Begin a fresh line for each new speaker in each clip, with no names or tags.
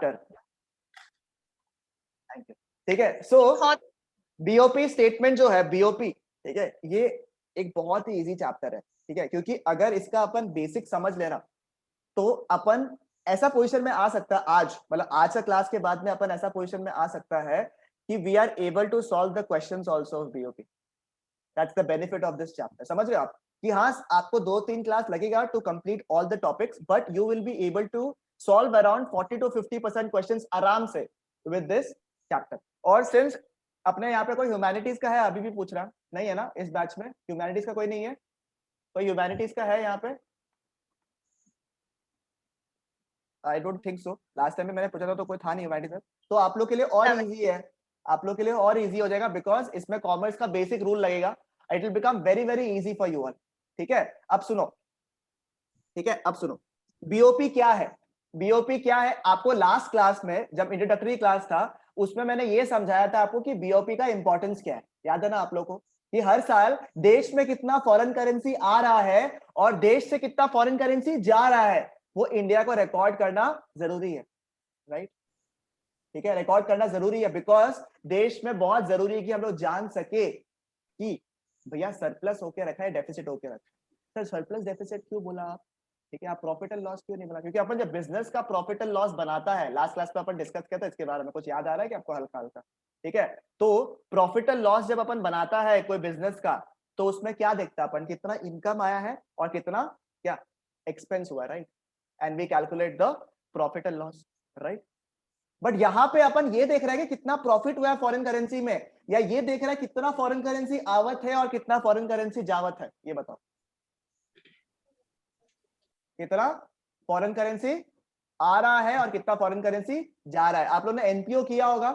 Chapter. Thank you. ठीक है, सो BOP statement जो है, बीओपी, ठीक है, ये एक बहुत ही इजी चैप्टर है, ठीक है, क्योंकि अगर इसका अपन बेसिक समझ लेना तो अपन ऐसा पोजीशन में आ सकता है आज, मतलब आज का क्लास के बाद में अपन ऐसा पोजीशन में आ सकता है कि we are able to solve the questions also of BOP. That's the benefit of this chapter. समझ रहे हो आप कि हाँ, आपको 2-3 क्लास लगेगा to complete all the topics, but you will be able to solve around 40 to 50% questions आराम से विद दिस चैप्टर। और सिंस अपने यहाँ पे कोई ह्यूमैनिटीज का है, अभी भी पूछ रहा नहीं है ना इस बैच में? ह्यूमैनिटीज का कोई नहीं है? कोई ह्यूमैनिटीज का है यहाँ पे? I don't think so, last time में मैंने पूछा था तो कोई था नहीं ह्यूमैनिटीज। तो आप लोग के लिए और इजी है, आप लोग के लिए और इजी हो जाएगा, बिकॉज इसमें कॉमर्स का बेसिक रूल लगेगा। It will become very very easy for you all. ठीक है, अब सुनो, ठीक है, अब सुनो, बीओपी क्या है? बीओपी क्या है? आपको लास्ट क्लास में जब इंट्रोडक्टरी क्लास था उसमें मैंने ये समझाया था आपको कि बीओपी का इंपॉर्टेंस क्या है। याद है ना आप लोगों को कि हर साल देश में कितना फॉरेन करेंसी आ रहा है और देश से कितना फॉरेन करेंसी जा रहा है, वो इंडिया को रिकॉर्ड करना जरूरी है, राइट? ठीक है, रिकॉर्ड करना जरूरी है, बिकॉज देश में बहुत जरूरी है कि हम लोग जान सके कि भैया सरप्लस होके रखा है, डेफिसिट होके रखा है। सर सरप्लस डेफिसिट क्यों बोला आप? ठीक है, आप प्रॉफिट एंड लॉस क्यों नहीं बना? क्योंकि अपन जब बिजनेस का प्रॉफिट एंड लॉस बनाता है, लास्ट क्लास में अपन डिस्कस किया था इसके बारे में, कुछ याद आ रहा है कि आपको हल्का हल्का? ठीक है, तो प्रॉफिट एंड लॉस जब अपन बनाता है कोई बिजनेस का, तो उसमें क्या देखता है अपन? कितना इनकम आया है और कितना क्या एक्सपेंस हुआ, right? And we calculate the profit and loss, right? But यहां पे अपन ये देख रहे हैं कि कितना प्रॉफिट हुआ है फॉरेन करेंसी में, या ये देख रहा है कितना फॉरेन करेंसी आवत है और कितना फॉरेन करेंसी जावत है? ये बताओ, कितना फॉरेन करेंसी आ रहा है और कितना फॉरेन करेंसी जा रहा है? आप लोगों ने एनपीओ किया होगा,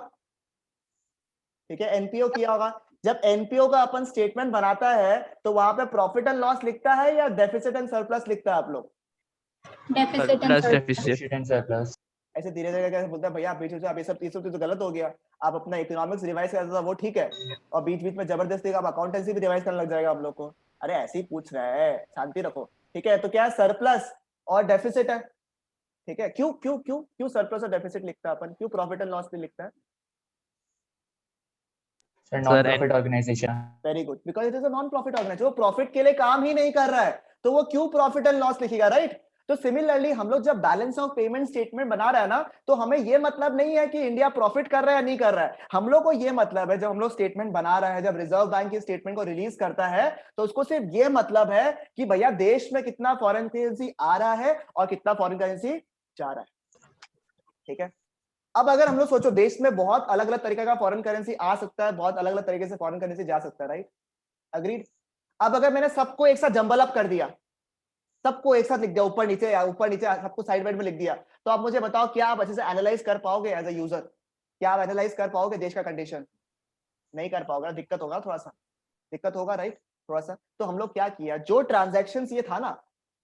ठीक है, एनपीओ किया होगा। जब एनपीओ का अपन स्टेटमेंट बनाता है तो वहां पे प्रॉफिट एंड लॉस लिखता है या डेफिसिट एंड सरप्लस लिखता है आप लोग?
Deficit and surplus.
ऐसे धीरे धीरे कैसे बोलता है भैया बीच में आप ये सब चीजों तो गलत हो गया। आप अपना इकोनॉमिक्स रिवाइज करता था वो ठीक है, और बीच बीच में जबरदस्ती आप अकाउंटेंसी भी रिवाइज करने लग जाएगा आप लोग को। अरे ऐसे ही पूछ रहा है, शांति रखो। ठीक है, तो क्या सरप्लस और डेफिसिट है, ठीक है? क्यों क्यों क्यों क्यों सरप्लस और डेफिसिट लिखता है अपन? क्यों प्रॉफिट एंड लॉस भी लिखता है?
Sir non profit organisation.
Very good, because it is a non profit organisation. वो प्रॉफिट के लिए काम ही नहीं कर रहा है, तो वो क्यों प्रॉफिट एंड लॉस लिखेगा, राइट? तो सिमिलरली हम लोग जब बैलेंस ऑफ पेमेंट स्टेटमेंट बना रहे हैं ना, तो हमें ये मतलब नहीं है कि इंडिया प्रॉफिट कर रहा है या नहीं कर रहा है। हम लोग को ये मतलब है, जब हम लोग स्टेटमेंट बना रहे हैं, जब रिजर्व बैंक की स्टेटमेंट को रिलीज करता है, तो उसको सिर्फ ये मतलब है कि भैया देश में कितना फॉरेन करेंसी आ रहा है और कितना फॉरेन करेंसी जा रहा है। ठीक है, अब अगर हम लोग सोचो, देश में बहुत अलग अलग तरीके का फॉरेन करेंसी आ सकता है, बहुत अलग अलग तरीके से फॉरेन करेंसी जा सकता है, राइट? अग्रीड। अब अगर मैंने सबको एक साथ जंबल अप कर दिया, सबको एक साथ लिख दिया, ऊपर नीचे या ऊपर नीचे सबको साइड वाइड में लिख दिया, तो आप मुझे बताओ क्या आप अच्छे से एनालाइज कर पाओगे एज अ यूजर? क्या आप एनालाइज कर पाओगे देश का कंडीशन? नहीं कर पाओगे, दिक्कत होगा, थोड़ा सा दिक्कत होगा, राइट? थोड़ा सा। तो हम लोग क्या किया, जो ट्रांजैक्शंस ये था ना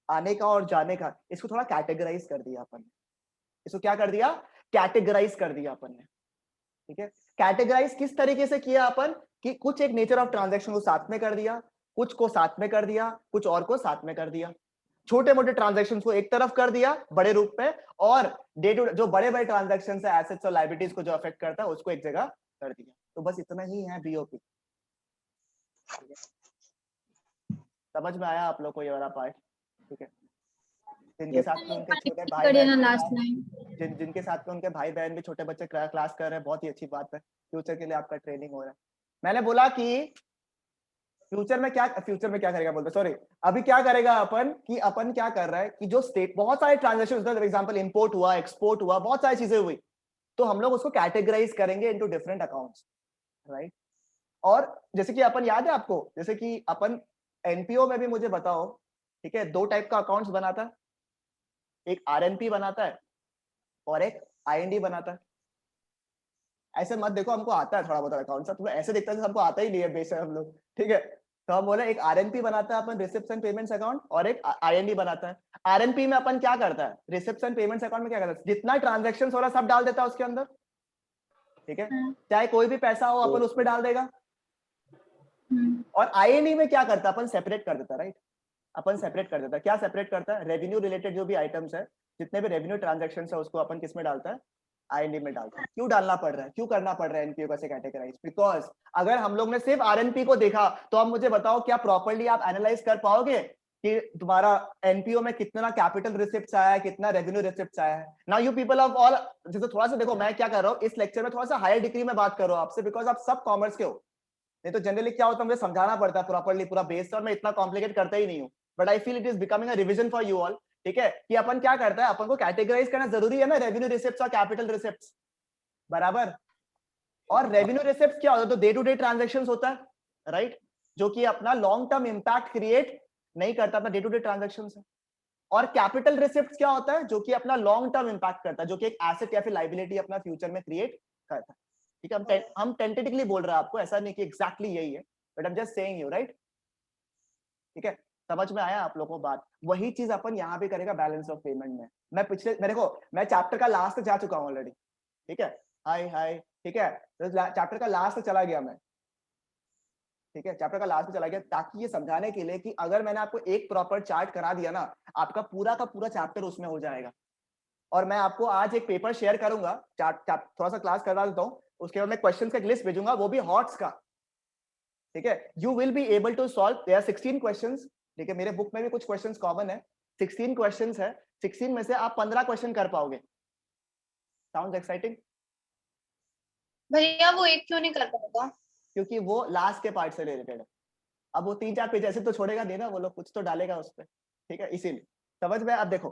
आने का और जाने का, इसको थोड़ा कैटेगराइज कर दिया अपन ने। इसको क्या कर दिया? कैटेगराइज कर दिया अपन ने। ठीक है, कैटेगराइज किस तरीके से किया अपन कि कुछ एक नेचर ऑफ ट्रांजैक्शन को साथ में कर दिया, कुछ को साथ में कर दिया, कुछ और को साथ में कर दिया। छोटे मोटे ट्रांजैक्शन को एक तरफ कर दिया बड़े रूप में, और डे टू जो बड़े बड़े ट्रांजैक्शन है, एसेट्स और लायबिलिटीज को जो अफेक्ट करता है, उसको एक जगह कर दिया। तो बस इतना ही है बीओपी। समझ में आया आप लोग को ये वाला पार्ट? ठीक है, जिनके साथ में उनके छोटे भाई बहन, जिनके साथ में उनके भाई बहन भी छोटे बच्चे क्लास कर रहे हैं, बहुत ही अच्छी बात है, फ्यूचर के लिए आपका ट्रेनिंग हो रहा है। मैंने बोला कि फ्यूचर में क्या करेगा बोलते, सॉरी, अभी क्या करेगा अपन कि अपन क्या कर रहा है कि जो स्टेट बहुत सारे ट्रांजेक्शन होते हैं, फॉर एग्जांपल इंपोर्ट हुआ, एक्सपोर्ट हुआ, बहुत सारी चीजें हुई, तो हम लोग उसको कैटेगराइज करेंगे इनटू डिफरेंट अकाउंट्स, राइट? और जैसे कि अपन याद है आपको, जैसे कि अपन एनपीओ में भी मुझे बताओ, ठीक है, दो टाइप का अकाउंट्स बनाता है, एक आरएनपी बनाता है और एक आईएनडी बनाता है। ऐसे मत देखो हमको आता है थोड़ा बहुत अकाउंट सा, तो ऐसे देखता है हमको आता ही नहीं है बेशक हम लोग। ठीक है, तो हम बोले एक आरएनपी बनाता है अपन, रिसिप्ट्स एंड पेमेंट्स अकाउंट, और एक आईएनडी बनाता है। आरएनपी में अपन क्या करता है, रिसिप्ट्स एंड पेमेंट्स अकाउंट में क्या करता है, जितना ट्रांजैक्शंस हो रहा है सब डाल देता है उसके अंदर। ठीक है, चाहे कोई भी पैसा हो अपन उसमें डाल देगा। और आईएनडी में क्या करता है, अपन सेपरेट कर देता है, राइट? अपन सेपरेट कर देता है। क्या सेपरेट करता है? रेवेन्यू रिलेटेड जो भी आइटम्स है, जितने भी रेवेन्यू ट्रांजैक्शंस है, उसको अपन किस में डालता है? आईएनडी में डाल दो। क्यों डालना पड़ रहा है, क्यों करना पड़ रहा है एनपीओ को ऐसे कैटेगराइज? बिकॉज अगर हम लोग ने सिर्फ आरएनपी को देखा तो अब मुझे बताओ क्या प्रॉपर्ली आप एनालाइज कर पाओगे कि तुम्हारा एनपीओ में कितना कैपिटल रिसिप्ट्स आया है, कितना रेवेन्यू रिसिप्ट्स आया है? Now you people of all, जैसे थोड़ा सा देखो मैं क्या कर रहा हूँ इस लेक्चर में, थोड़ा सा हायर डिग्री में बात कर रहा हूँ आपसे, बिकॉज आप सब कॉमर्स के हो। नहीं तो जनरली क्या होता है, मुझे समझाना पड़ता है प्रॉपर्ली पूरा बेस, और मैं इतना कॉम्प्लिकेट करता ही नहीं हूँ। But I feel it is becoming a revision for you all. ठीक है, कि अपन क्या करता है, अपन को कैटेगराइज करना जरूरी है ना, रेवेन्यू रिसिप्ट्स और कैपिटल रिसिप्ट्स, बराबर। और रेवेन्यू रिसिप्ट्स क्या होता है, तो डे टू डे ट्रांजैक्शंस होता है, राइट, जो कि अपना लॉन्ग टर्म इंपैक्ट क्रिएट नहीं करता, अपना डे टू डे ट्रांजैक्शंस है। और कैपिटल रिसिप्ट्स क्या होता है, जो कि अपना लॉन्ग टर्म इंपैक्ट करता है, जो कि एक एसेट या फिर लाइबिलिटी अपना फ्यूचर में क्रिएट करता है। ठीक है, हम टेंटेटिवली बोल रहे हैं आपको, ऐसा नहीं कि एग्जैक्टली यही है, but I am just saying you, right. ठीक है, समझ में आया आप लोगों को बात? वही चीज अपन यहाँ पे करेगा बैलेंस ऑफ पेमेंट में। मैं पिछले मेरे को मैं चैप्टर का लास्ट तक जा चुका हूँ ऑलरेडी। ठीक है, हाय हाय, ठीक है, तो चैप्टर का लास्ट तक चला गया मैं। ठीक है, चैप्टर का लास्ट में चला गया, ताकि ये समझाने के लिए कि अगर मैंने आपको एक प्रॉपर चार्ट करा दिया ना, आपका पूरा का पूरा चैप्टर उसमें हो जाएगा। और मैं आपको आज एक पेपर शेयर करूंगा, थोड़ा सा क्लास करवा देता हूँ, उसके बाद मैं क्वेश्चन का लिस्ट भेजूंगा, वो भी हॉट्स का। ठीक है, you will be able to solve, there are 16 questions. ठीक है, मेरे बुक में भी कुछ क्वेश्चंस कॉमन है, 16 क्वेश्चंस है, 16 में से आप 15 क्वेश्चन कर पाओगे। Sounds exciting?
भैया वो एक क्यों नहीं कर पाएगा?
क्योंकि वो लास्ट के पार्ट से रिलेटेड है। अब वो 3-4 पेज ऐसे तो छोड़ेगा नहीं ना, वो लोग कुछ तो डालेगा उस पर। ठीक है, इसीलिए समझ में। अब देखो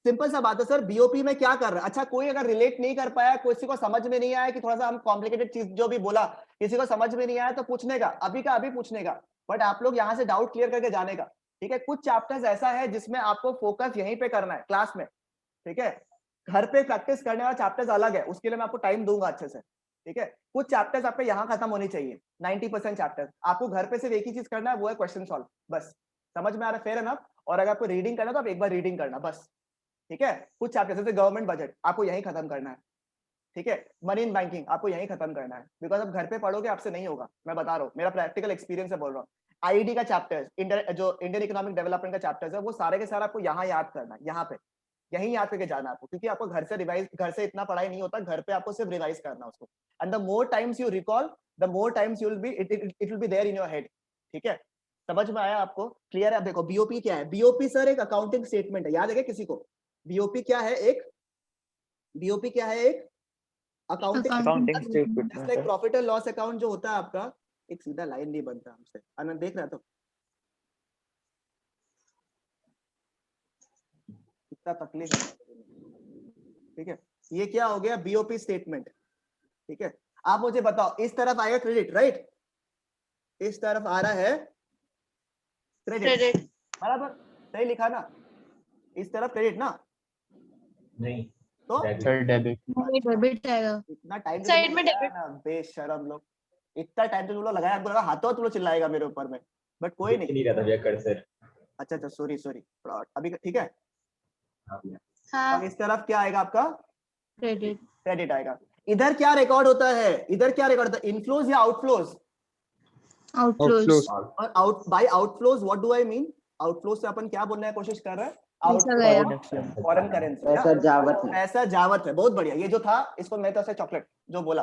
सिंपल सा बात है सर, बीओपी में क्या कर रहा है? अच्छा, कोई अगर रिलेट नहीं कर पाया, किसी को समझ में नहीं आया कि थोड़ा सा हम कॉम्प्लिकेटेड चीज जो भी बोला, किसी को समझ में नहीं आया, तो पूछने का, अभी का अभी पूछने का, बट आप लोग यहाँ से डाउट क्लियर करके जाने का। ठीक है, कुछ चैप्टर्स ऐसा है जिसमें आपको फोकस यहीं पे करना है क्लास में। ठीक है, घर पे प्रैक्टिस करने वाला चैप्टर्स अलग है, उसके लिए मैं आपको टाइम दूंगा अच्छे से। ठीक है, कुछ चैप्टर्स आपके यहाँ खत्म होनी चाहिए, 90% चैप्टर्स आपको घर पे सिर्फ एक ही चीज करना है, वो है क्वेश्चन सॉल्व, बस। समझ में आ रहा है? Fair enough. और अगर आपको रीडिंग करना है तो आप एक बार रीडिंग करना बस। ठीक है, कुछ चैप्टर्स जैसे गवर्नमेंट बजट आपको यहीं खत्म करना है। ठीक है, मनी इन बैंकिंग आपको यहीं खत्म करना है, बिकॉज आप घर पे पढ़ोगे आपसे नहीं होगा, मैं बता रहा हूँ, मेरा प्रैक्टिकल एक्सपीरियंस है, बोल रहा हूँ। आईडी का चैप्टर्स, जो इंडियन इकोनॉमिक डेवलपमेंट का चैप्टर्स है, वो सारे के सारे आपको यहाँ याद करना है, यहाँ पे यहीं याद करके जाना आपको, क्योंकि आपको घर से इतना पढ़ाई नहीं होता, घर पे आपको सिर्फ रिवाइज करना उसको। And the more times you recall, the more times you will be it will be there in your head. ठीक है, समझ में आया आपको? क्लियर है? अब देखो बीओपी क्या है। बीओपी सर एक अकाउंटिंग स्टेटमेंट है, याद है क्या किसी को? बीओपी क्या है? एक बीओपी क्या है? एक
accounting statement
just like profit and loss account जो होता है आपका, एक सीधा लाइन नहीं बनता हमसे। आनंद देख रहा तो कितना तकलीफ है। ठीक है, ये क्या हो गया? BOP statement. ठीक है, आप मुझे बताओ, इस तरफ आएगा क्रेडिट, राइट, इस तरफ आ रहा है क्रेडिट, बराबर, सही लिखा ना? इस तरफ क्रेडिट ना,
नहीं
तो
सर डेबिट
डेबिट आएगा।
इतना टाइम
साइड में डेबिट।
ना, बेशरम लोग, इतना टाइम तो तुम लोग लगाया, हमको लगा हाथों तुम लोग चिल्लाएगा मेरे ऊपर में, बट कोई नहीं
रहा था भैया कर सर।
अच्छा अच्छा, सॉरी सॉरी, अभी ठीक है।
हाँ,
और इस तरफ क्या आएगा आपका?
क्रेडिट।
क्रेडिट आएगा। इधर क्या रिकॉर्ड होता है? इधर क्या रिकॉर्ड होता है? इनफ्लोज या आउटफ्लोज?
आउटफ्लोज।
और by outflows what do I mean? Outflows से अपन क्या बोलने की कोशिश कर रहे हैं? फॉरेन करेंसी,
पैसा जावत है।
पैसा जावत है, बहुत बढ़िया। ये जो था इसको मैं तो से चॉकलेट जो बोला,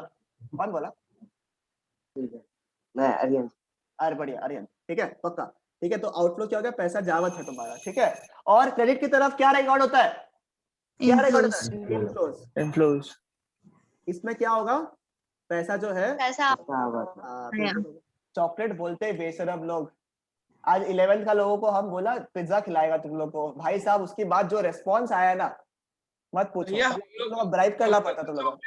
कौन बोला?
मैं आर्यन।
अरे बढ़िया, आर्यन, ठीक है, पक्का। ठीक है, तो आउटफ्लो क्या हो गया? पैसा जावत है तुम्हारा। ठीक है, और क्रेडिट की तरफ क्या रिकॉर्ड होता है? क्या रिकॉर्ड होता है? इनफ्लोज।
इनफ्लोज।
इसमें क्या होगा? पैसा जो है
पैसा
चॉकलेट बोलते हैं बेशरम लोग। आज 11th का लोगों को हम बोला पिज्जा खिलाएगा तुम लोग को, भाई साहब उसके बाद जो रेस्पॉन्स आया ना, मत पूछो, तुम लोग ब्राइब करना पड़ता तुम लोग।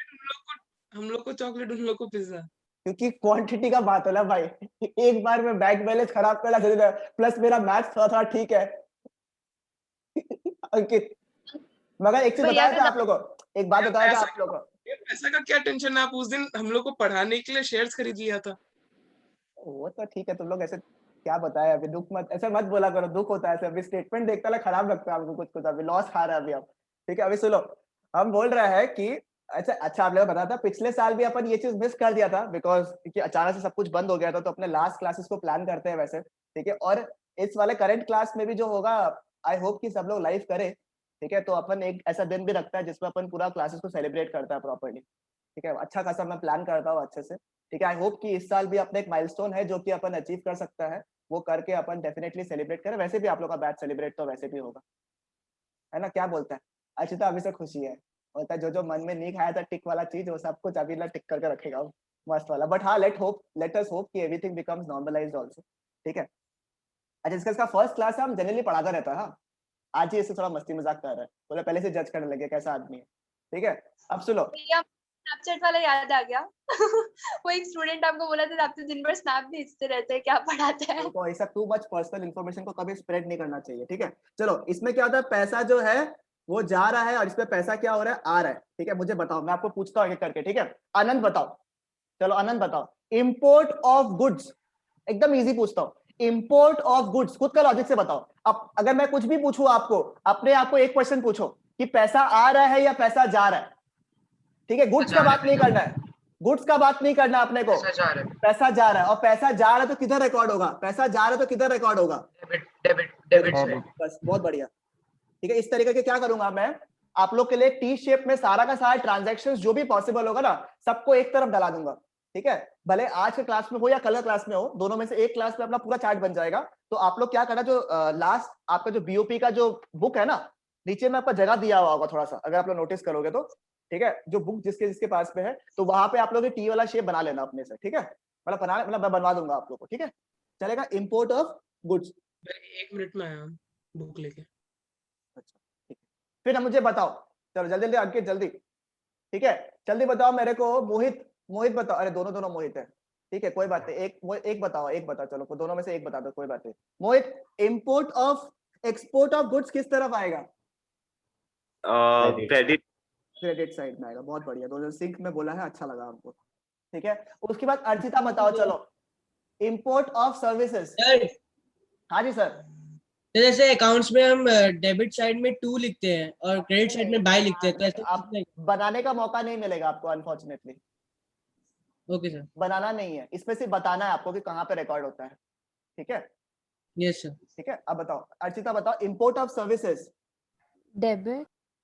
हम लोग को चॉकलेट, उन लोग को पिज्जा,
क्योंकि क्वांटिटी का बात है ना भाई। एक बार में बैंक बैलेंस खराब करना जरूरी है, प्लस मेरा मैथ्स थोड़ा थोड़ा ठीक है। अंकित, मगर एक चीज बताया था आप लोगों को, एक बात बताया था आप लोगों को,
पैसा का क्या टेंशन है? आप उस दिन हम लोग को पढ़ाने के लिए शेयर्स खरीद लिया था।
वो तो ठीक है, तुम लोग ऐसे क्या बताया अभी, दुख मत ऐसे मत बोला करो, दुख होता है। अभी स्टेटमेंट देखता है खराब लगता है हमको, कुछ कुछ अभी लॉस खा रहा है अभी आप। ठीक है, अभी सुनो, हम बोल रहे हैं कि अच्छा आप लोगों को पता था पिछले साल भी अपन ये चीज मिस कर दिया था, बिकॉज क्योंकि अचानक से सब कुछ बंद हो गया था, तो अपने लास्ट क्लासेस को प्लान करते हैं वैसे। ठीक है, और इस वाले करंट क्लास में भी जो होगा, आई होप कि सब लोग लाइव करें। ठीक है, तो अपन एक ऐसा दिन भी रखता है जिसमें अपन पूरा क्लासेस को सेलिब्रेट करता है प्रॉपर्ली। ठीक है, अच्छा खासा मैं प्लान करता हूँ अच्छे से। ठीक है, आई होप कि इस साल भी अपना एक माइलस्टोन है जो कि अपन अचीव कर सकता है, वो करके अपन डेफिनेटली सेलिब्रेट करें। वैसे भी आप लोग का बैच सेलिब्रेट तो वैसे भी होगा, है ना? क्या बोलता है? अच्छी तो अभी से खुशी है, होता है जो मन में नहीं खाया था टिक वाला चीज, वो सब कुछ अभी ला टिक करके रखेगा वो मस्त वाला। बट हाँ, लेट अस होप कि एवरीथिंग बिकम्स नॉर्मलाइज्ड आल्सो। ठीक है, अच्छा इसका फर्स्ट क्लास है, हम जनरली पढ़ाता रहता है। हाँ, आज ही इससे थोड़ा मस्ती मजाक कर रहा है, बोले पहले से जज करने लगे कैसा आदमी है। ठीक है, अब सुनो।
भैया स्नैपचैट वाला याद आ गया। वो एक स्टूडेंट आपको बोला था आप तो दिन भर स्नैप भेजते रहते हैं, क्या पढ़ाते हैं?
देखो ऐसा टू मच पर्सनल इंफॉर्मेशन को कभी स्प्रेड नहीं करना चाहिए। ठीक है, चलो इसमें क्या होता है, पैसा जो है वो जा रहा है और इसमें पैसा क्या हो रहा है, आ रहा है। ठीक है, मुझे बताओ, मैं आपको पूछता हूँ एक एक करके। ठीक है, आनंद बताओ, चलो आनंद बताओ, इंपोर्ट ऑफ गुड्स, एकदम इजी पूछता हूँ, इंपोर्ट ऑफ गुड्स, खुद का लॉजिक से बताओ। अब अगर मैं कुछ भी पूछूं आपको, अपने आप को एक क्वेश्चन पूछो कि पैसा आ रहा है या पैसा जा रहा है। ठीक है, गुड्स का बात नहीं करना है, गुड्स का बात नहीं करना अपने को, पैसा जा रहा है। और पैसा जा रहा है तो किधर रिकॉर्ड होगा, पैसा जा रहा है तो किधर रिकॉर्ड होगा, डेबिट साइड। बस बहुत बढ़िया। ठीक है, इस तरीके के क्या करूंगा मैं आप लोग के लिए, टी शेप में सारा का सारा ट्रांजैक्शंस जो भी पॉसिबल होगा ना, सबको एक तरफ डाला दूंगा। ठीक है, भले आज के क्लास में हो या कल के क्लास में हो, दोनों में से एक क्लास में अपना पूरा चार्ट बन जाएगा। तो आप लोग क्या करना, जो लास्ट आपका जो बीओपी का जो बुक है ना, नीचे में आपका जगह दिया हुआ होगा थोड़ा सा, अगर आप लोग नोटिस करोगे तो। ठीक है, जो बुक जिसके जिसके पास में है, तो वहां पे आप लोग टी वाला शेप बना लेना अपने से। ठीक है, मतलब मैं बनवा दूंगा आप लोग को। ठीक है, चलेगा, इंपोर्ट ऑफ गुड्स।
मैं 1 मिनट में आया हूँ बुक लेके।
अच्छा ठीक है, फिर मुझे बताओ, चलो जल्दी जल्दी आगे जल्दी। ठीक है, जल्दी बताओ मेरे को, मोहित बताओ। अरे दोनों दोनों मोहित है, ठीक है कोई बात नहीं, एक बताओ, चलो दोनों में से एक बता दो, कोई बात नहीं। Mohit, import of export of goods किस तरफ आएगा? क्रेडिट साइड में आएगा, बहुत बढ़िया, दोनों सिंक में बोला है, अच्छा लगा हमको। ठीक है, उसके बाद अर्चिता बताओ, चलो इंपोर्ट ऑफ सर्विसेज। हाँ जी सर।
तो जैसे अकाउंट्स में हम डेबिट साइड में 2 लिखते हैं और क्रेडिट साइड में बाय लिखते हैं, तो ऐसे
आप बनाने का मौका नहीं मिलेगा आपको अनफॉर्चुनेटली।
ओके सर,
बनाना नहीं है, इसमें सिर्फ बताना है आपको कि कहाँ पे रिकॉर्ड होता है। ठीक है,
यस सर।
ठीक है, अब बताओ अर्चिता बताओ, import of services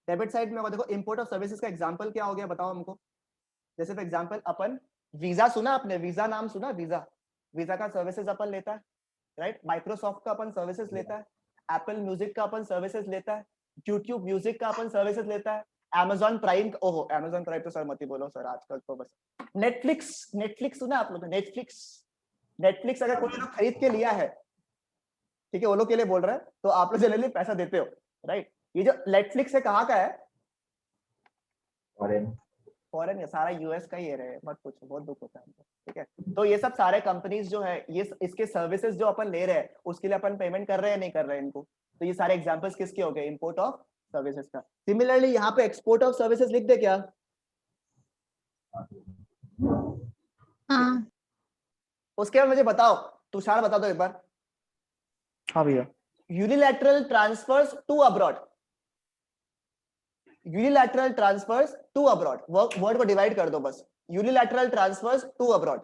debit side में होगा। देखो इंपोर्ट ऑफ सर्विसेज का एग्जांपल क्या हो गया, बताओ हमको। जैसे फॉर एग्जांपल अपन वीजा सुना आपने, वीजा नाम सुना, वीजा का सर्विसेज अपन लेता है, राइट? माइक्रोसॉफ्ट का अपन सर्विसेज लेता है, एप्पल म्यूजिक का अपन सर्विसेज लेता है, यूट्यूब म्यूजिक का अपन सर्विसेज लेता है, अमेजॉन प्राइम, ओहो अमेजॉन प्राइम तो सर मत ही बोलो सर, आजकल तो बस नेटफ्लिक्स सुना आप लोग? नेटफ्लिक्स अगर कोई लोग खरीद के लिया है, ठीक है, वो लोग के लिए बोल रहा है, तो आप लोग जनरली पैसा देते हो, राइट? ये जो नेटफ्लिक्स है कहाँ का है? फॉरेन है, सारा यूएस का ही है रे, मत पूछो, बहुत दुख होता है हमको। ठीक है, तो ये सब सारे कंपनीज जो है, ये इसके सर्विसेज जो अपन ले रहे हैं, उसके लिए अपन पेमेंट कर रहे हैं नहीं कर रहे हैं इनको। तो ये सारे एग्जांपल्स किसके हो गए, इंपोर्ट ऑफ सर्विसेज का। सिमिलरली यहाँ पे एक्सपोर्ट ऑफ सर्विसेज लिख दे क्या?
हाँ
उसके बाद मुझे बताओ, तुषार बता दो एक बार।
हाँ भैया,
unilateral transfers to abroad, unilateral transfers to abroad, word को डिवाइड कर दो बस, यूनिलैटरल ट्रांसफर्स टू अब्रॉड।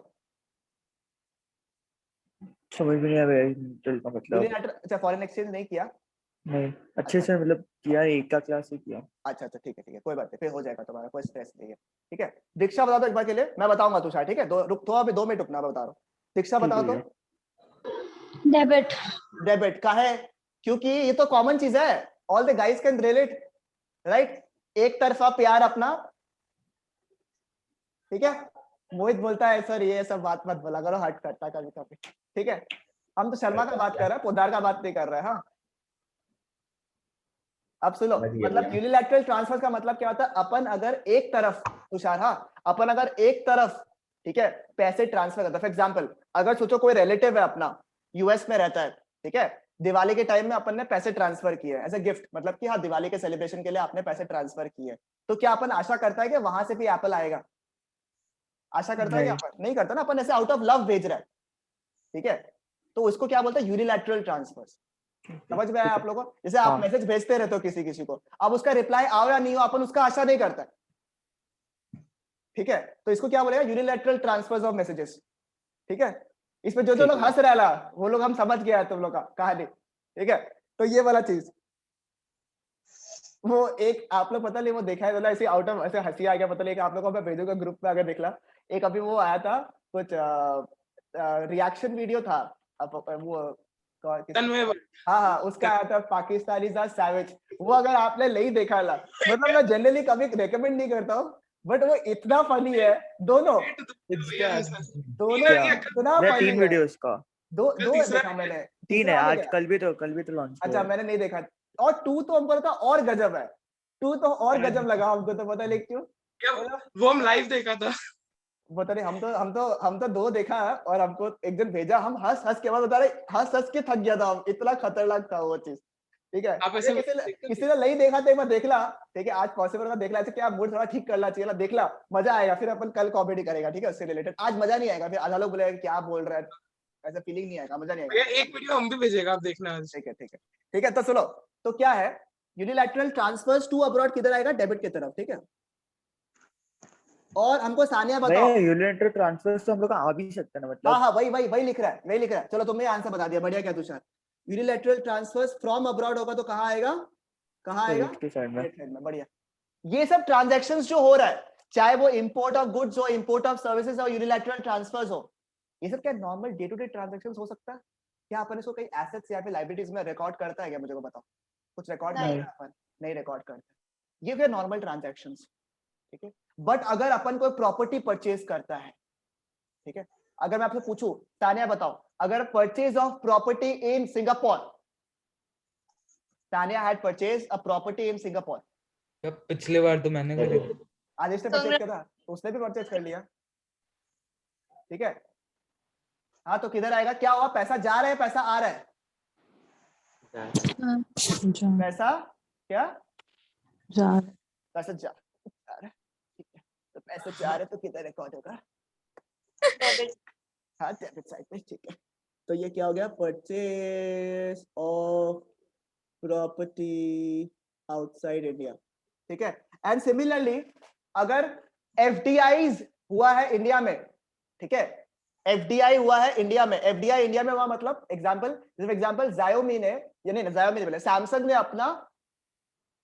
समझ में नहीं आ रहा यूनिलैटरल का मतलब।
यूनिलैटरल, अच्छा फॉरेन एक्सचेंज नहीं किया?
नहीं, अच्छे से मतलब किया, एक का क्लास ही किया।
अच्छा ठीक है, कोई बात नहीं, फिर हो जाएगा तुम्हारा, कोई स्ट्रेस नहीं है। ठीक है, दीक्षा बता दो एक बार के लिए, मैं बताऊंगा तुषार। ठीक है, रुक तो अभी 2 मिनट रुकना, मैं बता रहा हूँ। दीक्षा बताओ तो। डेबिट का है, क्योंकि ये तो कॉमन चीज है, all the guys can relate, right? एक तरफा प्यार अपना। ठीक है, मोहित बोलता है सर ये सब बात मत बोला करो, हट करता है कभी कभी। ठीक है, हम तो शर्मा का बात कर रहे हैं, पोदार का बात नहीं कर रहे हैं। हाँ, अब सुनो, मतलब यूनिलैटरल ट्रांसफर का मतलब क्या होता है, अपन अगर एक तरफ, तुषार हाँ, अपन अगर एक तरफ, ठीक है, पैसे ट्रांसफर करता है। फॉर एग्जांपल अगर सोचो कोई रिलेटिव है अपना, यूएस में रहता है, ठीक है, दिवाली के टाइम में अपन ने पैसे ट्रांसफर किए एज अ गिफ्ट, मतलब कि हाँ दिवाली के सेलिब्रेशन के लिए आपने पैसे ट्रांसफर किए, तो क्या अपन आशा करता है कि वहां से भी एप्पल आएगा? आशा करता है कि अपन नहीं करता ना, अपन ऐसे आउट ऑफ लव भेज रहा है। ठीक है, तो इसको क्या बोलते हैं, यूनिलैटरल ट्रांसफर्स। समझ में आया आप लोगों को? जैसे आप मैसेज भेजते रहते हो किसी को, अब उसका रिप्लाई आओ या नहीं हो, अपन उसका आशा नहीं करता। ठीक है, तो इसको क्या बोलेगा, यूनिलैटरल ट्रांसफर्स ऑफ मैसेजेस। ठीक है, इसमें जो लोग हंस रहा है वो लोग हम समझ गया तुम लोग का कहानी। ठीक है, तो ये वाला चीज। वो एक आप लोग पता नहीं वो देखा है मतलब ऐसे आउट ऑफ ऐसे हंसी आ गया पता नहीं कि आप लोगों को मैं भेजूंगा ग्रुप में अगर देख ला एक अभी वो आया था कुछ रिएक्शन वीडियो था वो
तन्मय
हाँ उसका आया था पाकिस्तानी सैवेज वो अगर आपने नहीं देखा ला मतलब मैं जनरली कभी रेकमेंड नहीं करता हूँ बट वो इतना फनी है दोनों दोनों
क्या?
इतना
मैं
फनी
3
है
वीडियोस का
दो
कल
दो
तीसरा
देखा मैंने
3 है
तीसरा वाला
आज
क्या?
कल भी तो लॉन्च
अच्छा
हुआ
मैंने नहीं देखा और 2 तो हमको लगता और गजब है 2 तो और गजब लगा हमको तो पता नहीं क्यों
क्या
मतलब
वो हम लाइव देखा था।
पता नहीं हम तो 2 देखा है और हमको एक दिन भेजा हम हंस हंस के बाद बता रहे हंस के थक गया था हम इतना खतरनाक था वो चीज ठीक है
आप ऐसे
किसी ने नहीं देखा तो एक बार देख ला ठीक है आज पॉसिबल होगा देख ला ऐसे क्या मूड थोड़ा ठीक करना चाहिए ना देख ला मजा आएगा फिर अपन कल कॉमेडी करेगा ठीक है उससे रिलेटेड आज मजा नहीं आएगा फिर आधा लोग बोलेगा क्या बोल रहा है ऐसा फीलिंग नहीं आएगा मजा नहीं आएगा
भैया एक वीडियो हम भी भेजेगा आप देखना आज।
ठीक है तो सुनो तो क्या है यूनिलैटरल ट्रांसफर्स टू अब्रॉड किधर आएगा डेबिट की तरफ ठीक है और हमको सानिया बताओ
भैया यूनिलैटरल ट्रांसफर्स तो हम लोग का आ भी सकता है ना
हाँ
मतलब
हाँ वही लिख रहा है चलो तुमने आंसर बता दिया बढ़िया क्या Tushar unilateral transfers from abroad होगा तो कहाँ आएगा
क्रेडिट के साइड में
क्रेडिट साइड में बढ़िया ये सब ट्रांजैक्शंस जो हो रहा है चाहे वो इंपोर्ट ऑफ गुड्स हो इंपोर्ट ऑफ सर्विसेज और यूनिलैटरल ट्रांसफर्स हो ये सब क्या normal day to day transactions हो सकता है क्या अपन इसको कई एसेट्स या फिर लायबिलिटीज में रिकॉर्ड करता है क्या मुझे को बताओ कुछ रिकॉर्ड
नहीं।
करता है अपन नहीं रिकॉर्ड करता ये फिर नॉर्मल ट्रांजैक्शंस ठीक है बट अगर अपन कोई प्रॉपर्टी परचेज करता है ठीक है अगर मैं आपसे पूछूं तानिया बताओ अगर purchase of property in Singapore Tania had purchase a property in Singapore
पिछले बार तो मैंने करी थी।
आदेश ने परचेज किया था उसने भी परचेज कर लिया ठीक है हाँ तो किधर आएगा क्या हुआ पैसा जा रहा है पैसा आ रहा है पैसा क्या पैसा जा रहा है ठीक है तो पैसा जा रहा है तो किधर रिकॉर्ड होगा
डेबिट
हाँ डेबिट साइड पे ठीक है तो ये क्या हो गया purchase of property outside India ठीक है एंड सिमिलरली अगर एफडीआईज हुआ है इंडिया में ठीक है एफडीआई हुआ है इंडिया में एफडीआई इंडिया में हुआ मतलब एग्जांपल Xiaomi ने यानी Xiaomi बोले सैमसंग ने अपना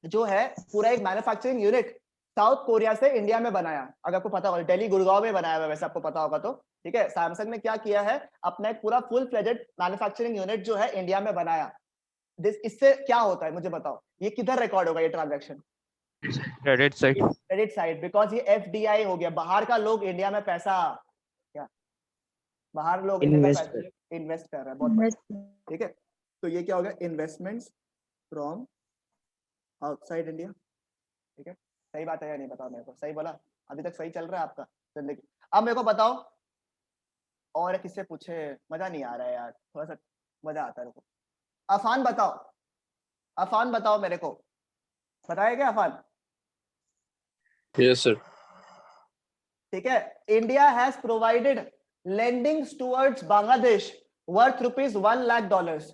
जो है पूरा एक मैन्युफैक्चरिंग यूनिट साउथ कोरिया से इंडिया में बनाया अगर आपको पता होगा दिल्ली गुड़गांव में बनाया हुआ वैसे आपको पता होगा तो ठीक है सैमसंग ने क्या किया है अपना एक पूरा फुल फ्लेजेड मैन्युफैक्चरिंग यूनिट जो है इंडिया में बनाया इससे क्या होता है मुझे बताओ ये किधर रिकॉर्ड होगा ये ट्रांजैक्शन क्रेडिट साइड बिकॉज ये एफडीआई हो गया बाहर का लोग इंडिया में पैसा क्या बाहर लोग इन्वेस्ट कर रहा है बहुत बढ़िया ठीक है तो ये क्या हो गया इन्वेस्टमेंट्स फ्रॉम आउटसाइड इंडिया ठीक है सही बात है या नहीं बताओ मेरे को सही बोला अभी तक सही चल रहा है आपका जिंदगी अब मेरे को बताओ और किससे पूछे मजा नहीं आ रहा है यार थोड़ा सा मजा आता है अफान बताओ मेरे को बताया क्या अफान
यस सर
ठीक है India has provided lendings towards Bangladesh worth ₹1 lakh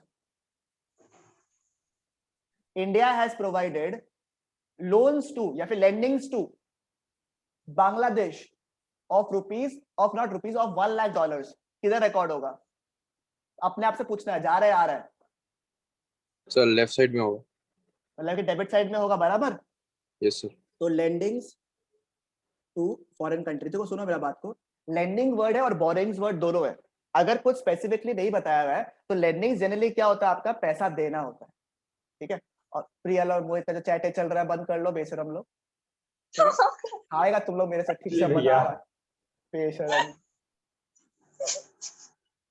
India has provided loans to या फिर lendings to Bangladesh of $1 lakh किधर रिकॉर्ड होगा अपने आप से पूछना है जा रहा है आ रहा है
सर लेफ्ट साइड में होगा
मतलब कि डेबिट साइड में होगा बराबर
यस सर
तो लेंडिंग्स टू फॉरेन कंट्री देखो सुनो मेरा बात को लेंडिंग वर्ड है और बोरिंग्स वर्ड दोनों है अगर कुछ स्पेसिफिकली नहीं बताया हुआ है तो लेंडिंग जनरली क्या होता है आपका पैसा देना होता है ठीक है और प्रियल और मोहित का जो चैट चल रहा है बंद कर लो बेशरम लोग आएगा तुम लोग मेरे से ठीक से बता रहा बेशरम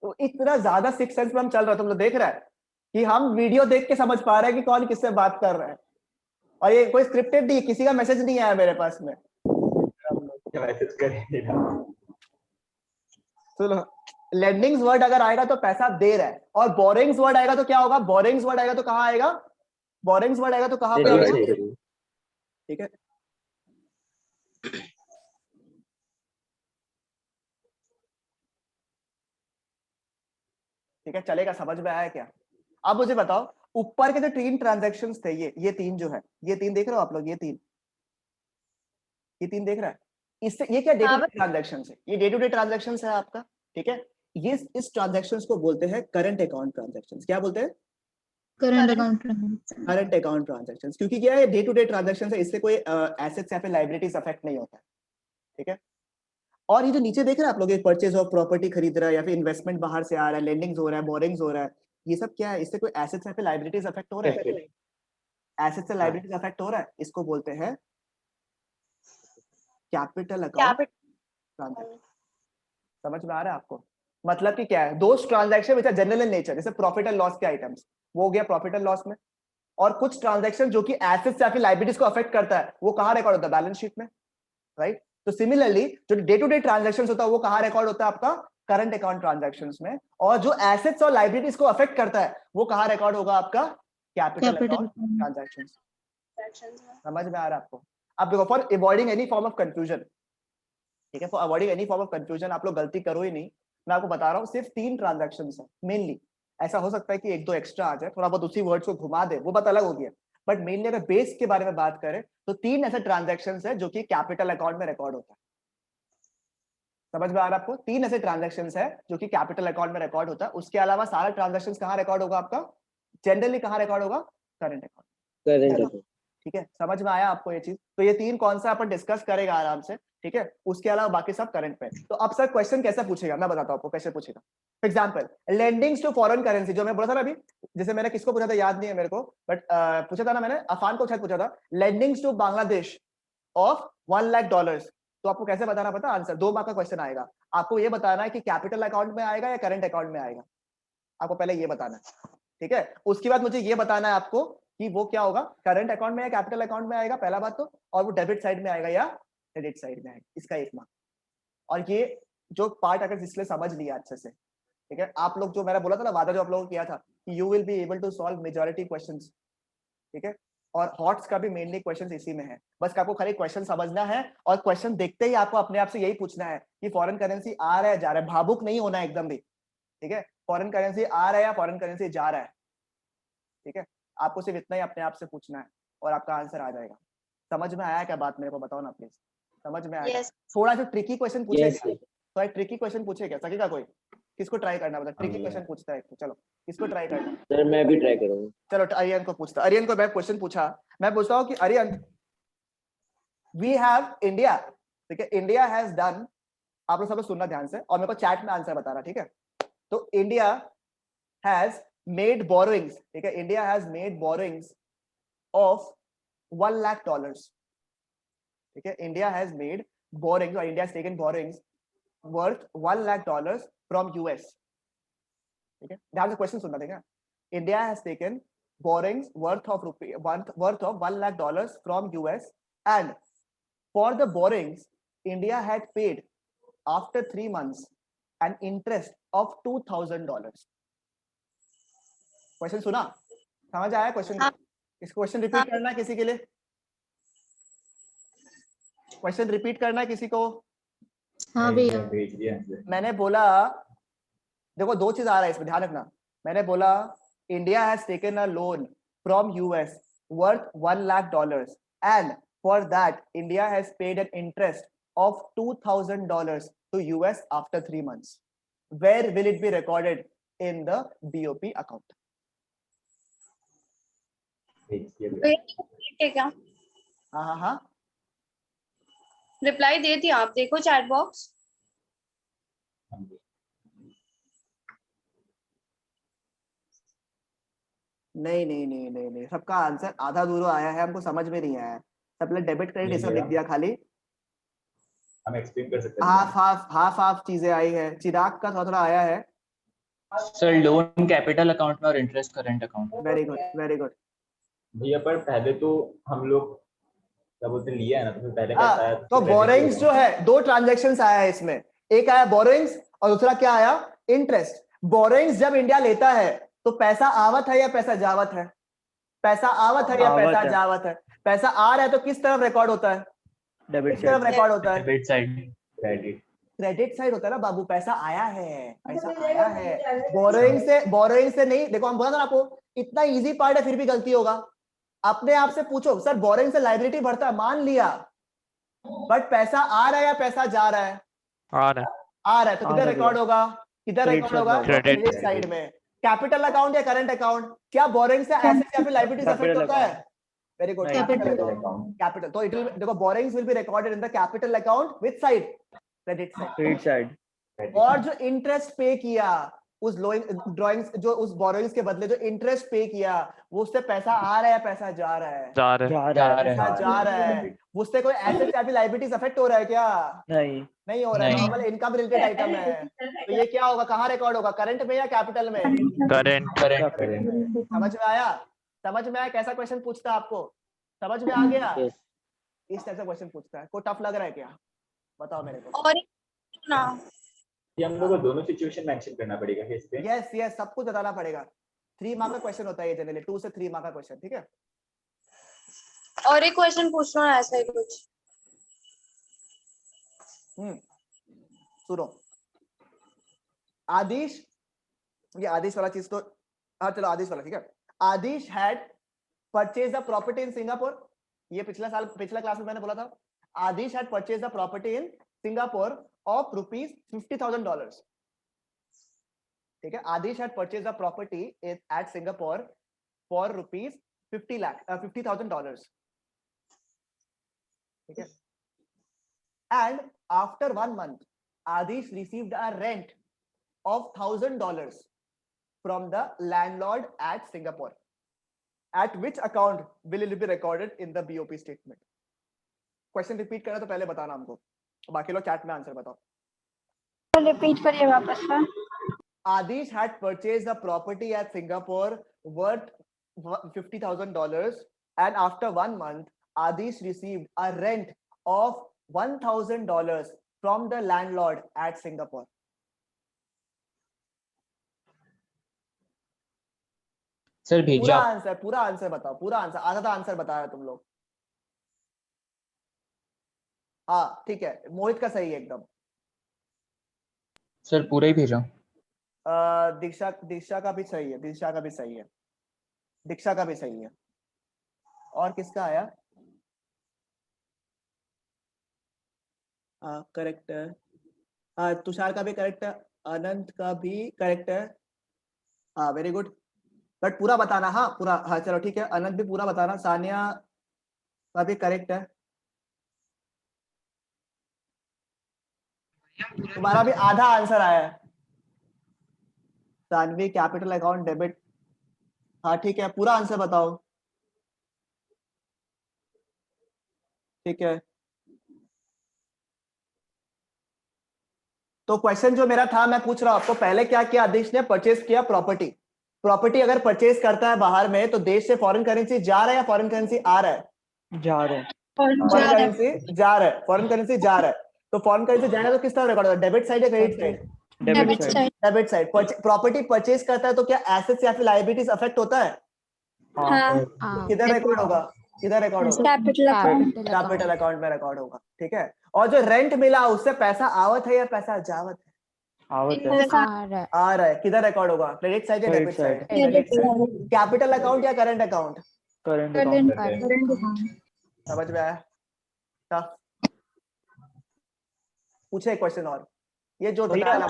तो इतना ज्यादा सिक्स सेंस में हम चल रहा है तुम लोग देख रहा है कि हम वीडियो देख के समझ पा रहे हैं कि कौन किससे बात कर रहा है और ये कोई स्क्रिप्टेड नहीं किसी का मैसेज नहीं आया मेरे पास में सुनो लेंडिंग्स वर्ड अगर आएगा तो पैसा दे रहा है और बोरिंग्स वर्ड आएगा तो क्या होगा बोरिंग्स वर्ड आएगा तो कहाँ आएगा बोरिंग्स वर्ड आएगा तो कहाँ पे आएगा ठीक है ठीक है चलेगा समझ में आया क्या अब मुझे बताओ ऊपर के जो 3 ट्रांजैक्शंस थे ये 3 जो है ये 3 देख रहे हो आप लोग ये 3 देख रहा है इससे ये क्या डे टू डे ट्रांजैक्शंस है ये डे टू डे ट्रांजैक्शंस है आपका ठीक है ये इस ट्रांजैक्शंस को बोलते हैं करंट अकाउंट ट्रांजैक्शंस क्या बोलते हैं
current account
current account transactions, क्योंकि क्या है डे टू डे ट्रांजैक्शंस है, इससे कोई एसेट्स या फिर लायबिलिटीज अफेक्ट नहीं होता है, ठीक है। और ये जो नीचे देख रहे हैं आप लोग, परचेज ऑफ प्रॉपर्टी खरीद रहा है या फिर इन्वेस्टमेंट बाहर से आ रहा है, लेंडिंग्स हो रहा है, बोरिंग्स हो रहा है, ये सब क्या है, इससे कोई एसेट्स या फिर लायबिलिटीज अफेक्ट हो रहा है? एसेट्स से लायबिलिटीज अफेक्ट हो रहा है, इसको बोलते हैं कैपिटल अकाउंट ट्रांजैक्शन। समझ में आ रहा है आपको? मतलब कि क्या है, those transaction which are general in nature, जैसे प्रॉफिट एंड लॉस के आइटम्स, वो हो गया प्रॉफिट एंड लॉस में। और कुछ ट्रांजैक्शन जो कि एसेट्स या फिर लायबिलिटीज को अफेक्ट करता है, वो कहां रिकॉर्ड होता है? बैलेंस शीट में, राइट। तो सिमिलरली जो डे टू डे ट्रांजैक्शंस होता है वो कहां रिकॉर्ड होता है? आपका करंट अकाउंट ट्रांजैक्शंस में। और जो एसेट्स और लायबिलिटीज को अफेक्ट करता है वो कहां रिकॉर्ड होगा? आपका कैपिटल अकाउंट ट्रांजैक्शंस। समझ में आ रहा है आपको? अब देखो, for avoiding any form of confusion, ठीक है, for avoiding any form of confusion, आप लोग गलती करो ही नहीं, मैं आपको बता रहा हूँ, सिर्फ 3 ट्रांजैक्शंस है मेनली। ऐसा हो सकता है कि 1-2 एक्स्ट्रा आ जाए, थोड़ा बहुत उसी वर्ड्स को घुमा दे, वो बात अलग हो गया, बट मेनली अगर बेस के बारे में बात करें तो 3 ऐसे ट्रांजैक्शंस है जो कि कैपिटल अकाउंट में रिकॉर्ड होता है। समझ में आ रहा है आपको? 3 ऐसे ट्रांजैक्शंस है जो कि कैपिटल अकाउंट में रिकॉर्ड होता है। उसके अलावा सारा ट्रांजैक्शंस कहां रिकॉर्ड होगा? आपका जनरली कहां रिकॉर्ड होगा? Current account. ठीक है, समझ में आया आपको ये चीज? तो ये 3 कौन सा अपन डिस्कस करेगा आराम से, ठीक है। उसके अलावा बाकी सब करंट पे। तो अब सर क्वेश्चन कैसे पूछेगा, मैं बताता हूं आपको कैसे पूछेगा। For example, lendings to foreign currency, जो मैं बोला था ना अभी, जैसे मैंने किसको पूछा था याद नहीं है मेरे को, बट पूछा था ना मैंने, अफान को शायद पूछा था, लेंडिंग्स टू बांग्लादेश ऑफ $1 लाख। तो आपको कैसे बताना पता आंसर? 2 मार्क का क्वेश्चन आएगा, आपको ये बताना है कि कैपिटल अकाउंट में आएगा या करंट अकाउंट में आएगा, आपको पहले ये बताना है, ठीक है। उसके बाद मुझे ये बताना है आपको कि वो क्या होगा, करंट अकाउंट में या कैपिटल अकाउंट में आएगा, पहला बात तो, और वो डेबिट साइड में आएगा या क्रेडिट साइड में आएगा, इसका 1 मार्क। और ये जो पार्ट अगर जिसने समझ लिया अच्छे से, ठीक है, आप लोग जो मैंने बोला था ना वादा जो आप लोगों को किया था कि you will be able to solve majority questions, ठीक है। और हॉट्स का भी मेनली क्वेश्चन इसी में है, बस आपको खाली क्वेश्चन समझना है, और क्वेश्चन देखते ही आपको अपने आप से यही पूछना है कि फॉरेन करेंसी आ रहा है जा रहा है, भावुक नहीं होना है एकदम भी, ठीक है। फॉरेन करेंसी आ रहा है या फॉरेन करेंसी जा रहा है, ठीक है। आपको सिर्फ इतना ही अपने आप से पूछना है और आपका आंसर आ जाएगा। समझ में आया क्या बात? मेरे को बताओ ना प्लीज, समझ में आया? थोड़ा सा ट्रिकी क्वेश्चन पूछेगा, तो ट्रिकी क्वेश्चन पूछेगा, सकेगा कोई? किसको ट्राई करना बता? ट्रिकी क्वेश्चन पूछता है, चलो किसको ट्राई करना?
सर मैं भी ट्राई करूंगा।
चलो आर्यन को पूछता, आर्यन को मैं क्वेश्चन पूछा, मैं पूछता हूँ कि आर्यन, वी हैव इंडिया, ठीक है, इंडिया हैज डन, आप लोग सब सुनना ध्यान से और मेरे को चैट में आंसर बताना, ठीक है। तो इंडिया हैज मेड बोरोइंग्स, ठीक है, India has made borrowings of $1 lakh, ठीक है। इंडिया हैज मेड बोरोइंग्स, और India has taken borrowings worth $1 lakh from US, ठीक है। ध्यान से क्वेश्चन सुनना, ठीक है। India has taken borrowings worth of $1 lakh from US, and for the borrowings India had paid after 3 months an interest of $2,000. Question सुना? समझ आया क्वेश्चन? इस क्वेश्चन रिपीट करना है किसी के लिए? क्वेश्चन रिपीट करना है किसी को?
हाँ भैया।
मैंने बोला, देखो 2 चीज आ रहा है इसमें, ध्यान रखना। मैंने बोला India has taken a loan from US worth $1 lakh, and for that India has paid an interest of $2,000 to US after 3 months. Where will it be recorded in the BOP account?
ठीक है क्या?
हाँ
reply दे दी, आप देखो chat box.
नहीं, सबका answer आधा अधूरा आया है, हमको समझ में नहीं आया। सब लोग डेबिट क्रेडिट ये सब लिख दिया, खाली
हम एक्सप्लेन कर सकते हैं।
हाफ चीजें आई है। चिराग का थोड़ा आया है
सर, लोन कैपिटल अकाउंट में और interest current account.
Very good
भैया, पर पहले तो हम लोग क्या बोलते लिया है ना, तो पहले कैसा आया?
तो बोरोइंग्स जो है, 2 ट्रांजैक्शंस आया है इसमें, एक आया बोरोइंग्स और दूसरा क्या आया? इंटरेस्ट। बोरोइंग्स जब इंडिया लेता है तो पैसा आवत है या पैसा जावत है? पैसा आवत है या पैसा जावत है? पैसा आ रहा है तो किस तरफ रिकॉर्ड होता है?
डेबिट
तरफ रिकॉर्ड होता है?
Debit side.
क्रेडिट साइड होता है ना बाबू, पैसा आया है, पैसा आया है। बोरोइंग से नहीं। देखो हम बोला था आपको, इतना इजी पार्ट है फिर भी गलती होगा। अपने आप से पूछो, सर बोरोइंग से लायबिलिटी बढ़ता है, मान लिया, बट पैसा आ रहा है या पैसा जा रहा है? आ रहा है। तो किधर रिकॉर्ड होगा? क्रेडिट साइड में। कैपिटल अकाउंट या करंट अकाउंट? क्या बोरिंग से एसेट्स या फिर लायबिलिटीज अफेक्ट
Capital
होता है?
account.
वेरी गुड,
नहीं,
capital
capital
account.
account.
Capital, तो इट विल, देखो borings will be recorded in the capital account with side, credit side.
Credit side.
और जो इंटरेस्ट पे किया उस ड्राइंग्स, जो उस बोरोइंग्स के बदले जो इंटरेस्ट पे किया, वो उससे पैसा आ रहा है या पैसा जा रहा है?
जा रहा है.
पैसा जा रहा है। उससे कोई एसेट या फिर लायबिलिटीज अफेक्ट हो रहा है क्या?
नहीं.
नहीं हो रहा है,
नहीं।
नॉर्मल इनकम रिलेटेड आइटम है। तो ये क्या होगा, कहाँ रिकॉर्ड होगा, करंट में या कैपिटल में?
Current
Current.
समझ में आया? समझ में आया कैसा क्वेश्चन पूछता है आपको? समझ में आ गया?
Yes.
इस टाइप से क्वेश्चन पूछता है। को टफ लग रहा है क्या? बताओ मेरे को।
और ना
ये हम लोग को दोनों सिचुएशन मेंशन करना पड़ेगा इस पे।
यस यस, सब कुछ बताना पड़ेगा। 3 मार्क का क्वेश्चन होता है ये जनरली, 2 से 3 मार्क का क्वेश्चन, ठीक है?
और एक क्वेश्चन पूछ लो ना, ऐसा ही कुछ।
सुनो, आदिश, ये आदिश वाला चीज तो, हाँ चलो आदिश वाला, ठीक है? Adish had purchase the property in Singapore. ये पिछला क्लास में मैंने बोला था। Adish had purchase the property in Singapore of $50,000, ठीक है? Adish had purchase the property at Singapore for $50,000, ठीक है? And after 1 month, Adish received a rent of $1,000 from the landlord at Singapore. At which account will it be recorded in the BOP statement? Question repeat करना तो पहले बताना हमको, बाकी लोग chat में आंसर बताओ।
रिपीट करिए वापस से।
Adish had purchased a property at Singapore worth $50,000, and after 1 month, Adish received a rent of $1,000 from the landlord at Singapore.
Sir भेजा।
पूरा आंसर बताओ, पूरा आंसर, आधा आंसर बताया तुम लोग। हाँ ठीक है, मोहित का सही है एकदम।
सर पूरा ही भेजा।
दीक्षा का भी सही है, दीक्षा का भी सही है, दीक्षा का भी सही है। और किसका आया? करेक्ट है। तुषार का भी करेक्ट है, अनंत का भी करेक्ट है। हाँ वेरी गुड, बट पूरा बताना। हाँ पूरा, हाँ चलो ठीक है, अनंत भी पूरा बताना। सानिया का भी करेक्ट है। तुम्हारा भी आधा आंसर आया है। सानवी कैपिटल अकाउंट डेबिट, हाँ ठीक है, पूरा आंसर बताओ। ठीक है, तो क्वेश्चन जो मेरा था, मैं पूछ रहा हूं आपको, पहले क्या किया आदिश ने? परचेज किया प्रॉपर्टी। प्रॉपर्टी अगर परचेज करता है बाहर में, तो देश से फॉरेन करेंसी जा रहा है या फॉरेन करेंसी आ रहा है?
जा रहे हैं।
फॉरेन करेंसी जा रहा है, फॉरेन करेंसी जा रहा है। तो फॉरेन करेंसी जाना तो किस तरह रिकॉर्ड होगा, डेबिट साइड या credit side?
Debit side.
Debit side. Property purchase करता है तो क्या एसेट्स या फिर लायबिलिटीज अफेक्ट होता है?
हाँ,
किधर रिकॉर्ड होगा, किधर रिकॉर्ड होगा?
Capital account.
कैपिटल अकाउंट में रिकॉर्ड होगा, ठीक है? और जो रेंट मिला उससे पैसा आवत है या पैसा जावत है?
आवत है।
आ रहा है, किधर रिकॉर्ड होगा, क्रेडिट साइड या debit side?
Credit side.
Capital account या करंट अकाउंट?
Current account.
समझ में आया? टफ। पूछे क्वेश्चन और, ये जो
भैया,
बताया ना।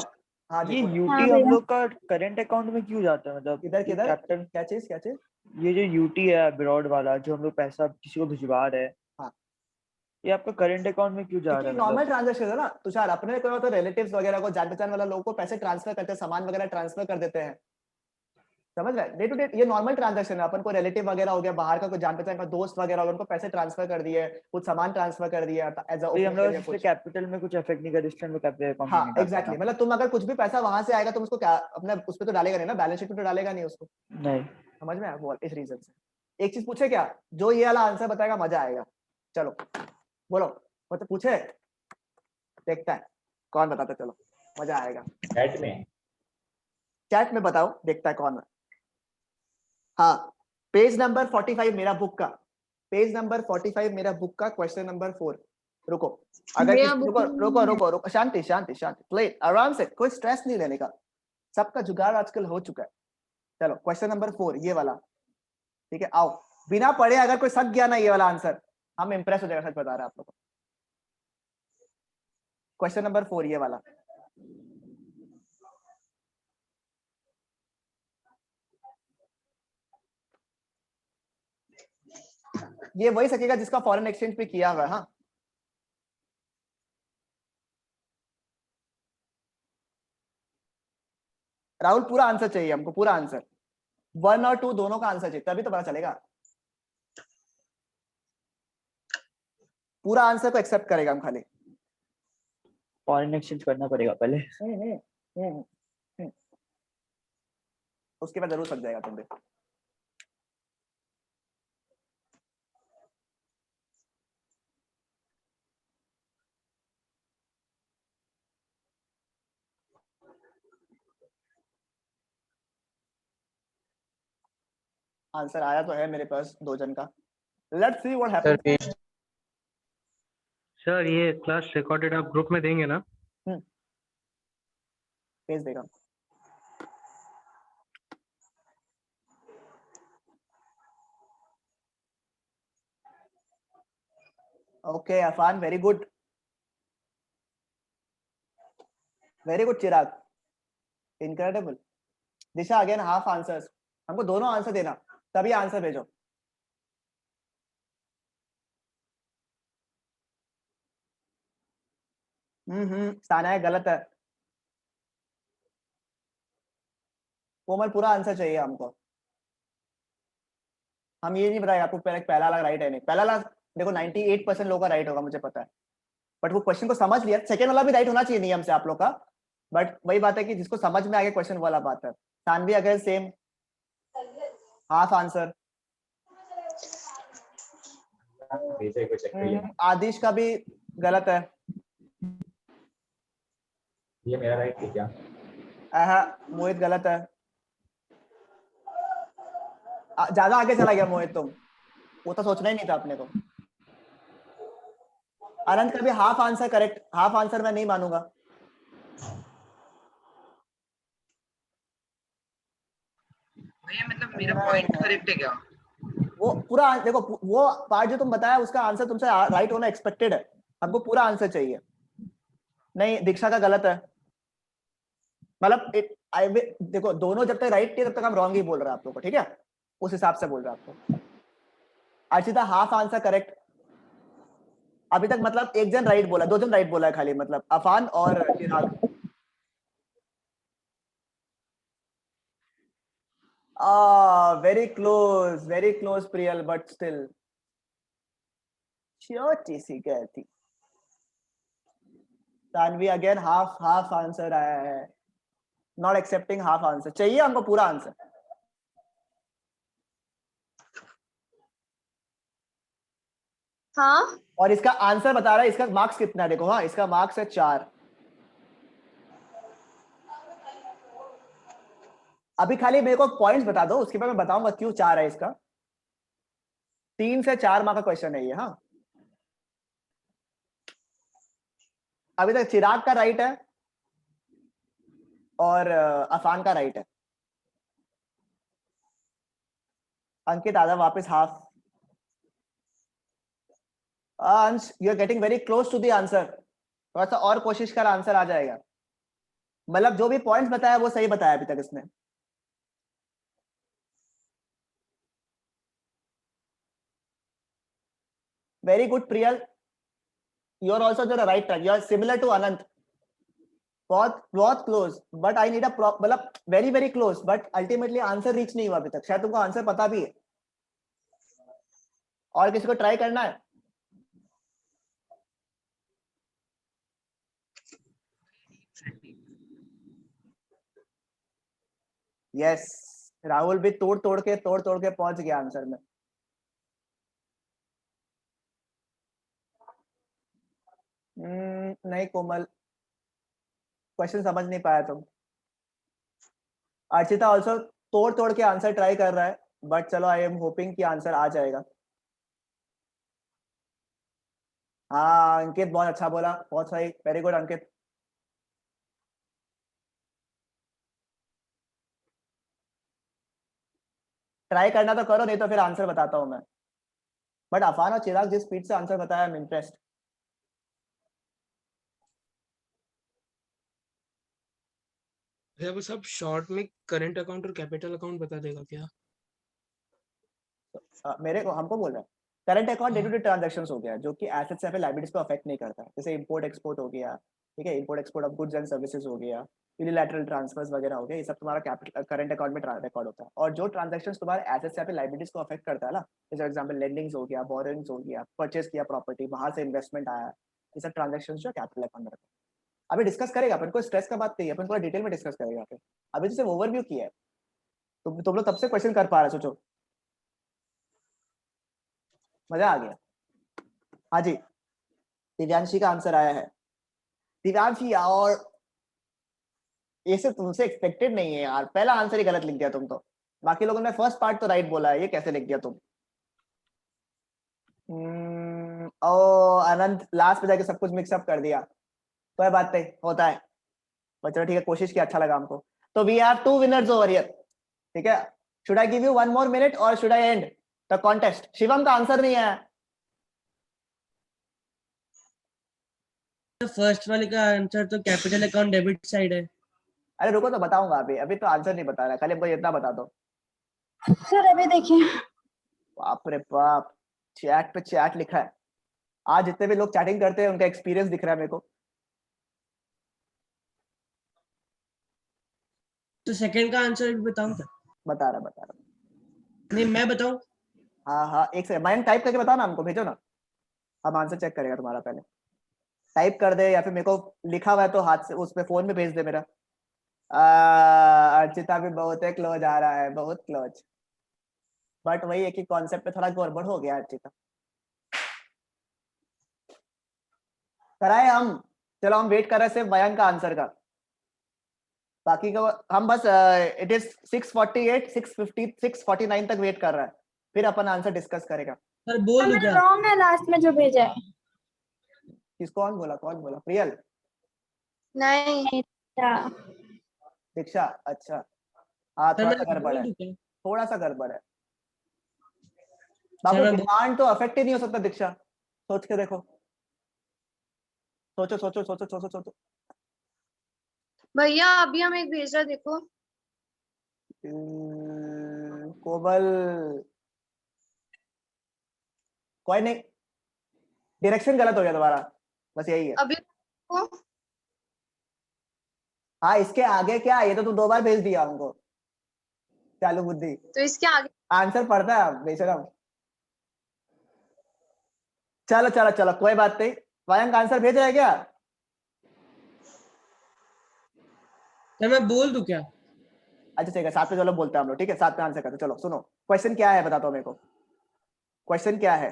हाँ जी
ये
बोलो।
यूटी हम लोग का करंट अकाउंट में क्यों जाता है? मतलब
किधर किधर
कैपिटल,
क्या चीज, क्या चीज?
ये जो यूटी है अब्रॉड वाला, जो हम लोग पैसा किसी को भिजवा रहे हैं,
हाँ,
ये आपका करंट अकाउंट में क्यों जा रहा है?
नॉर्मल ट्रांजैक्शन है ना तुषार। अपने कोई तो रिलेटिव्स वगैरह को, जान पहचान वाला लोगों को पैसे ट्रांसफर करते हैं, सामान वगैरह ट्रांसफर कर देते हैं, समझ रहे? डे टू डे ये नॉर्मल ट्रांजैक्शन है। अपन को रिलेटिव वगैरह हो गया, बाहर का कोई जान पहचान का दोस्त वगैरह हो गया, उनको पैसे ट्रांसफर कर दिए, कुछ सामान ट्रांसफर कर दिया एज
तो ये हम लोग इससे कैपिटल में कुछ इफेक्ट नहीं कर, इसलिए हम लोग कैपिटल अकाउंट में
हाँ
नहीं डालते
एग्जैक्टली,
ना।
मतलब तुम अगर कुछ भी पैसा वहां से आएगा, तुम उसको क्या अपने उस पर तो डालेगा नहीं ना, बैलेंस शीट में तो डालेगा नहीं उसको।
नहीं।
समझ में आया? वो इस रीजन से। एक चीज पूछे क्या, जो ये वाला आंसर बताएगा मजा आएगा। चलो बोलो, मतलब पूछे, देखता है कौन बताता, चलो मजा आएगा। चैट में बताओ, देखता है कौन। हाँ, पेज नंबर 45 मेरा बुक का, पेज नंबर 45 मेरा बुक का, क्वेश्चन नंबर 4। रुको, अगर रुको रुको रुको रुको, शांति शांति शांति, प्ले आराम से, कोई स्ट्रेस नहीं लेने का, सबका जुगाड़ आजकल हो चुका है। चलो क्वेश्चन नंबर 4 ये वाला, ठीक है? आओ, बिना पढ़े अगर कोई सक गया ना ये वाला आंसर, हम इंप्रेस हो जाएगा, सच बता रहे हैं आप लोगों को। क्वेश्चन नंबर 4 ये वाला, ये वही सकेगा जिसका फॉरेन एक्सचेंज पे किया हुआ है। हाँ राहुल पूरा आंसर चाहिए हमको, पूरा आंसर 1 और 2 दोनों का आंसर चाहिए, तभी तो पता चलेगा। पूरा आंसर को एक्सेप्ट करेगा हम खाली।
फॉरेन एक्सचेंज करना पड़ेगा पहले।
उसके बाद जरूर सक जाएगा तुम भी। आंसर आया तो है मेरे पास 2 जन का। Let's see what
sir
happens.
Sir ये क्लास रिकॉर्डेड आप ग्रुप में देंगे ना?
भेज देगा। Okay Afan, very good, very good Chirag, incredible. Disha again half answers, हमको दोनों आंसर देना तभी आंसर भेजो। साना गलत है। कोमल पूरा आंसर चाहिए हमको। हम ये नहीं बताएगा आपको पहला वाला राइट है नहीं। पहला वाला देखो 98% लोगों का राइट होगा मुझे पता है, बट वो क्वेश्चन को समझ लिया। सेकंड वाला भी राइट होना चाहिए नियम से आप लोग का, बट वही बात है कि जिसको समझ में आ गया क्वेश्चन वाला बात है। सानवी अगर सेम हाफ आंसर।
भेजा कोई चेक करिए।
आदिश का भी गलत है।
ये मेरा राइट है क्या?
मोहित गलत है। ज्यादा आगे चला गया मोहित, तुम वो तो सोचना ही नहीं था अपने को। अनंत का भी half answer correct. Half answer मैं नहीं मानूंगा।
भैया मतलब मेरा पॉइंट करेक्ट है क्या?
वो पूरा देखो, वो पार्ट जो तुम बताया उसका आंसर तुमसे राइट होना एक्सपेक्टेड है। हमको पूरा आंसर चाहिए। नहीं, दीक्षा का गलत है। मतलब देखो दोनों जब तक राइट थे तब तक हम रॉन्ग ही बोल रहे हैं आप लोग को, ठीक है? उस हिसाब से बोल रहे हैं आपको। Archita half answer correct. अभी तक मतलब एक जन राइट बोला, 2 जन राइट बोला है खाली, मतलब अफान और Chirag. Very close Priyal, but still छोटी सी गई थी। तानवी अगेन हाफ आंसर आया है। नॉट एक्सेप्टिंग हाफ आंसर, चाहिए हमको पूरा आंसर।
हाँ
और इसका आंसर बता रहा है, इसका मार्क्स कितना है देखो। हाँ इसका मार्क्स है 4। अभी खाली मेरे को पॉइंट्स बता दो, उसके बाद मैं बताऊंगा क्यों 4 है इसका। 3 से 4 मार्क का क्वेश्चन है ये। हाँ अभी तक चिराग का राइट है और अफान का राइट है। अंकित आधा वापस half. Ansh you are getting very close to the answer. थोड़ा सा और कोशिश कर, आंसर आ जाएगा। मतलब जो भी पॉइंट्स बताया वो सही बताया अभी तक इसने। Very good Priyal, you are also the right track. You are similar to Anant, बहुत बहुत close, but I need a मतलब very very close, but ultimately answer reach नहीं हुआ अभी तक। शायद तुमको आंसर पता भी है। और किसी को ट्राई करना है? यस, राहुल भी तोड़ तोड़ के पहुंच गया आंसर में। नहीं कोमल, क्वेश्चन समझ नहीं पाया तुम। अर्चिता ऑल्सो तोड़ के आंसर ट्राई कर रहा है, बट चलो आई एम होपिंग कि आंसर आ जाएगा। हाँ अंकित बहुत अच्छा बोला, बहुत सही, वेरी गुड अंकित। ट्राई करना तो करो, नहीं तो फिर आंसर बताता हूं मैं। बट अफान और चिराग जिस स्पीड से आंसर बताया, आई एम इम्प्रेस्ड।
भैया बस आप शॉर्ट में करंट अकाउंट और कैपिटल अकाउंट बता देगा क्या?
मेरे को हमको बोल रहा है। Current account day to day transactions हो गया जो कि एसेट्स या फिर लायबिलिटीज को अफेक्ट नहीं करता है, जैसे इंपोर्ट एक्सपोर्ट हो गया, ठीक है, import export of goods and services हो गया, यूनिलैटरल ट्रांसफर्स वगैरह हो गया, ये सब तुम्हारा कैपिटल करंट अकाउंट में रिकॉर्ड होता है। और जो ट्रांजैक्शंस तुम्हारे एसेट्स या फिर लायबिलिटीज को अफेक्ट करता है ना, जैसे एग्जांपल लेंडिंग्स हो गया, बोरोइंग्स हो गया, परचेज किया प्रॉपर्टी, बाहर से इन्वेस्टमेंट आया, ये सब ट्रांजैक्शंस जो कैपिटल अकाउंट में रहते हैं। अभी डिस्कस करेगा, अपन को स्ट्रेस का बात नहीं है, अपन पूरा डिटेल में डिस्कस करेगा। फिर अभी तो सिर्फ ओवरव्यू किया है, तुम लोग तब से क्वेश्चन कर पा रहे, सोचो मजा आ गया। हाँ जी, दिव्यांशी का आंसर आया है। दिव्यांशी, और ये सिर्फ तुमसे एक्सपेक्टेड नहीं है यार, पहला आंसर ही गलत लिख दिया तुम तो। बाकी लोगों ने फर्स्ट पार्ट तो राइट बोला है, ये कैसे लिख दिया तुम? ओ अनंत, लास्ट पे जाके सब कुछ मिक्सअप कर दिया। कोई बात नहीं, होता है। पर चलो ठीक है, कोशिश की, अच्छा लगा हमको। तो we have 2 winners over here, ठीक है। Should I give you 1 more minute और should I end the contest? Shivam का आंसर नहीं आया।
फर्स्ट वाले का आंसर तो कैपिटल अकाउंट डेबिट साइड है।
अरे रुको तो बताऊंगा, अभी तो आंसर नहीं बता रहा, खाली हमको इतना बता दो।
सर अभी देखिए,
बाप रे बाप, चैट पे चैट लिखा है। आज जितने भी लोग चैटिंग करते हैं उनका एक्सपीरियंस दिख रहा है मेरे को।
तो सेकंड का आंसर भी बताऊं क्या?
बता रहा
नहीं, मैं बताऊं?
हाँ, एक सेकंड, मैंने टाइप करके बताओ ना, हमको भेजो ना, हम आंसर चेक करेगा तुम्हारा। पहले टाइप कर दे या फिर मेरे को लिखा हुआ है तो हाथ से उस पे फोन में भेज दे मेरा। अर्चिता भी बहुत क्लोज आ रहा है, बहुत क्लोज, बट वही है कि कॉन्सेप्ट पे थोड़ा गड़बड़ हो गया अर्चिता। कराए हम, चलो हम वेट कर रहे हैं सिर्फ मयंक का आंसर का, बाकी का हम बस इट इज 648, 650, 649 तक वेट कर रहा है, फिर अपन आंसर डिस्कस करेगा।
सर बोल दूं क्या?
रॉन्ग है लास्ट में जो भेजा है।
किसको? कौन बोला? प्रियल?
नहीं,
दीक्षा? अच्छा हाँ,
सर
थोड़ा
मैं
सा गड़बड़
बोल
है,
दूं क्या?
थोड़ा सा गड़बड़ है बाबू।
मैं
डिमांड तो अफेक्ट ही नहीं हो सकता दीक्षा, सोच के देखो, सोचो।
भैया अभी हम एक भेज रहा, देखो।
कोमल, कोई नहीं, डायरेक्शन गलत हो गया तुम्हारा, बस यही है।
अभी देखो।
हाँ, इसके आगे क्या, ये तो तुम 2 बार भेज दिया हमको, चालू बुद्धि।
तो इसके आगे
आंसर पढ़ता है बेशरम। चलो कोई बात नहीं। मयंक आंसर भेज रहा है क्या?
सर मैं बोल दूं क्या?
अच्छा ठीक है, साथ में चलो बोलते हैं हम लोग, ठीक है, साथ में आंसर करते हैं। चलो सुनो, क्वेश्चन क्या है बताता हूँ मेरे को, क्वेश्चन क्या है।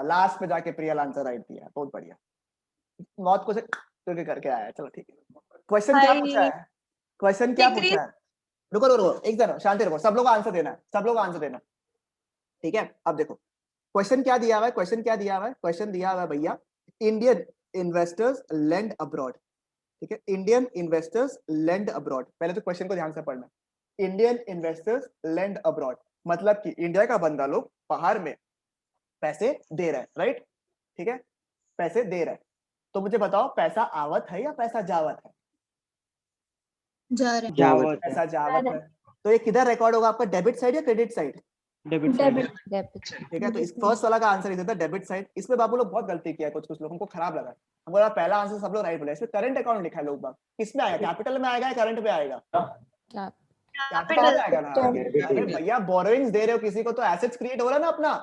लास्ट में जाके प्रियल आंसर राइट दिया, बहुत बढ़िया, मौत को से करके आया। चलो ठीक है, क्वेश्चन क्या पूछा है? क्वेश्चन क्या पूछा है? रुको एक जरा शांति रखो, सब लोग को आंसर देना, ठीक है। अब देखो क्वेश्चन क्या दिया हुआ है, क्वेश्चन दिया हुआ है भैया, इंडियन इन्वेस्टर्स लेंड अब्रॉड, ठीक है, इंडियन इन्वेस्टर्स लेंड अब्रॉड। पहले तो क्वेश्चन को ध्यान से पढ़ना, इंडियन इन्वेस्टर्स लेंड अब्रॉड मतलब कि इंडिया का बंदा लोग बाहर में पैसे दे रहा है, राइट, ठीक है, पैसे दे रहा है। तो मुझे बताओ, पैसा आवत है या पैसा जावत है? पैसा जावत है। तो ये किधर रिकॉर्ड होगा आपका, डेबिट साइड या क्रेडिट साइड?
डेबिट
ठीक है, तो इस फर्स्ट वाला का आंसर इधर था, डेबिट साइड। इसमें बाबू लोग बहुत गलती किया है, कुछ लोगों को खराब लगा। हमको लगा पहला आंसर सब लोग राइट बोले, इसमें करंट अकाउंट लिखा है लोग बाग, किसमें आएगा, कैपिटल में आएगा या करंट में आएगा? कैपिटल में आएगा ना। अरे भैया बोरोइंग्स दे रहे हो किसी को तो एसेट्स क्रिएट हो रहा है ना अपना,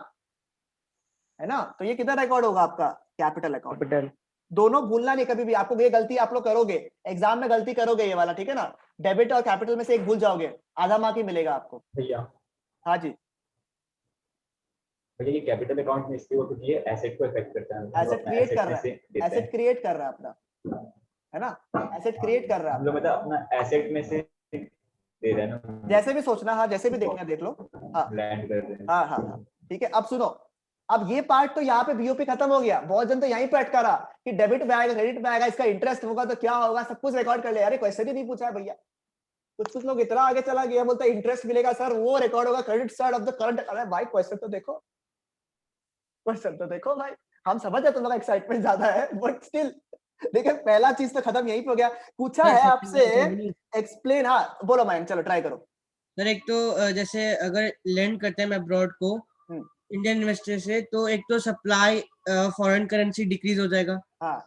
है ना। तो ये किधर रिकॉर्ड होगा आपका, कैपिटल अकाउंट। दोनों भूलना नहीं कभी भी, आपको ये गलती आप लोग करोगे, एग्जाम में गलती करोगे ये वाला, ठीक है ना। डेबिट और कैपिटल में से एक भूल जाओगे, आधा मार्क ही मिलेगा आपको।
भैया
हाँ जी,
भैया ये कैपिटल अकाउंट में इसलिए क्योंकि ये एसेट को इफेक्ट करता है,
एसेट क्रिएट कर रहा है, एसेट क्रिएट कर रहा है अपना, है ना, एसेट क्रिएट कर रहा है।
हम लोग मतलब अपना एसेट में से दे रहे हैं ना,
जैसे भी सोचना, हाँ जैसे भी देखना देख लो। हाँ
लैंड कर रहे हैं।
हाँ ठीक है। अब सुनो, अब ये पार्ट तो यहाँ पे बीओपी खत्म हो गया, बहुत जन तो यहीं पे अटका रहा कि डेबिट में आएगा, क्रेडिट में आएगा, इसका इंटरेस्ट होगा तो क्या होगा, सब कुछ रिकॉर्ड कर ले। अरे क्वेश्चन ही नहीं पूछा है भैया, कुछ लोग इतना आगे चला गया, बोलता है इंटरेस्ट मिलेगा सर, वो रिकॉर्ड होगा credit side of the current. अरे भाई क्वेश्चन तो देखो, भाई, हम समझ जाते, तुम लोग एक्साइटमेंट ज्यादा है, बट स्टिल देखिए पहला चीज तो खत्म यहीं पे हो गया। पूछा है आपसे एक्सप्लेन, हाँ बोलो मैम, चलो ट्राई करो।
सर एक तो जैसे अगर लैंड करते हैं अब्रॉड को, इंडियन इन्वेस्टर से, तो एक तो सप्लाई फॉरेन करेंसी डिक्रीज हो जाएगा
हाँ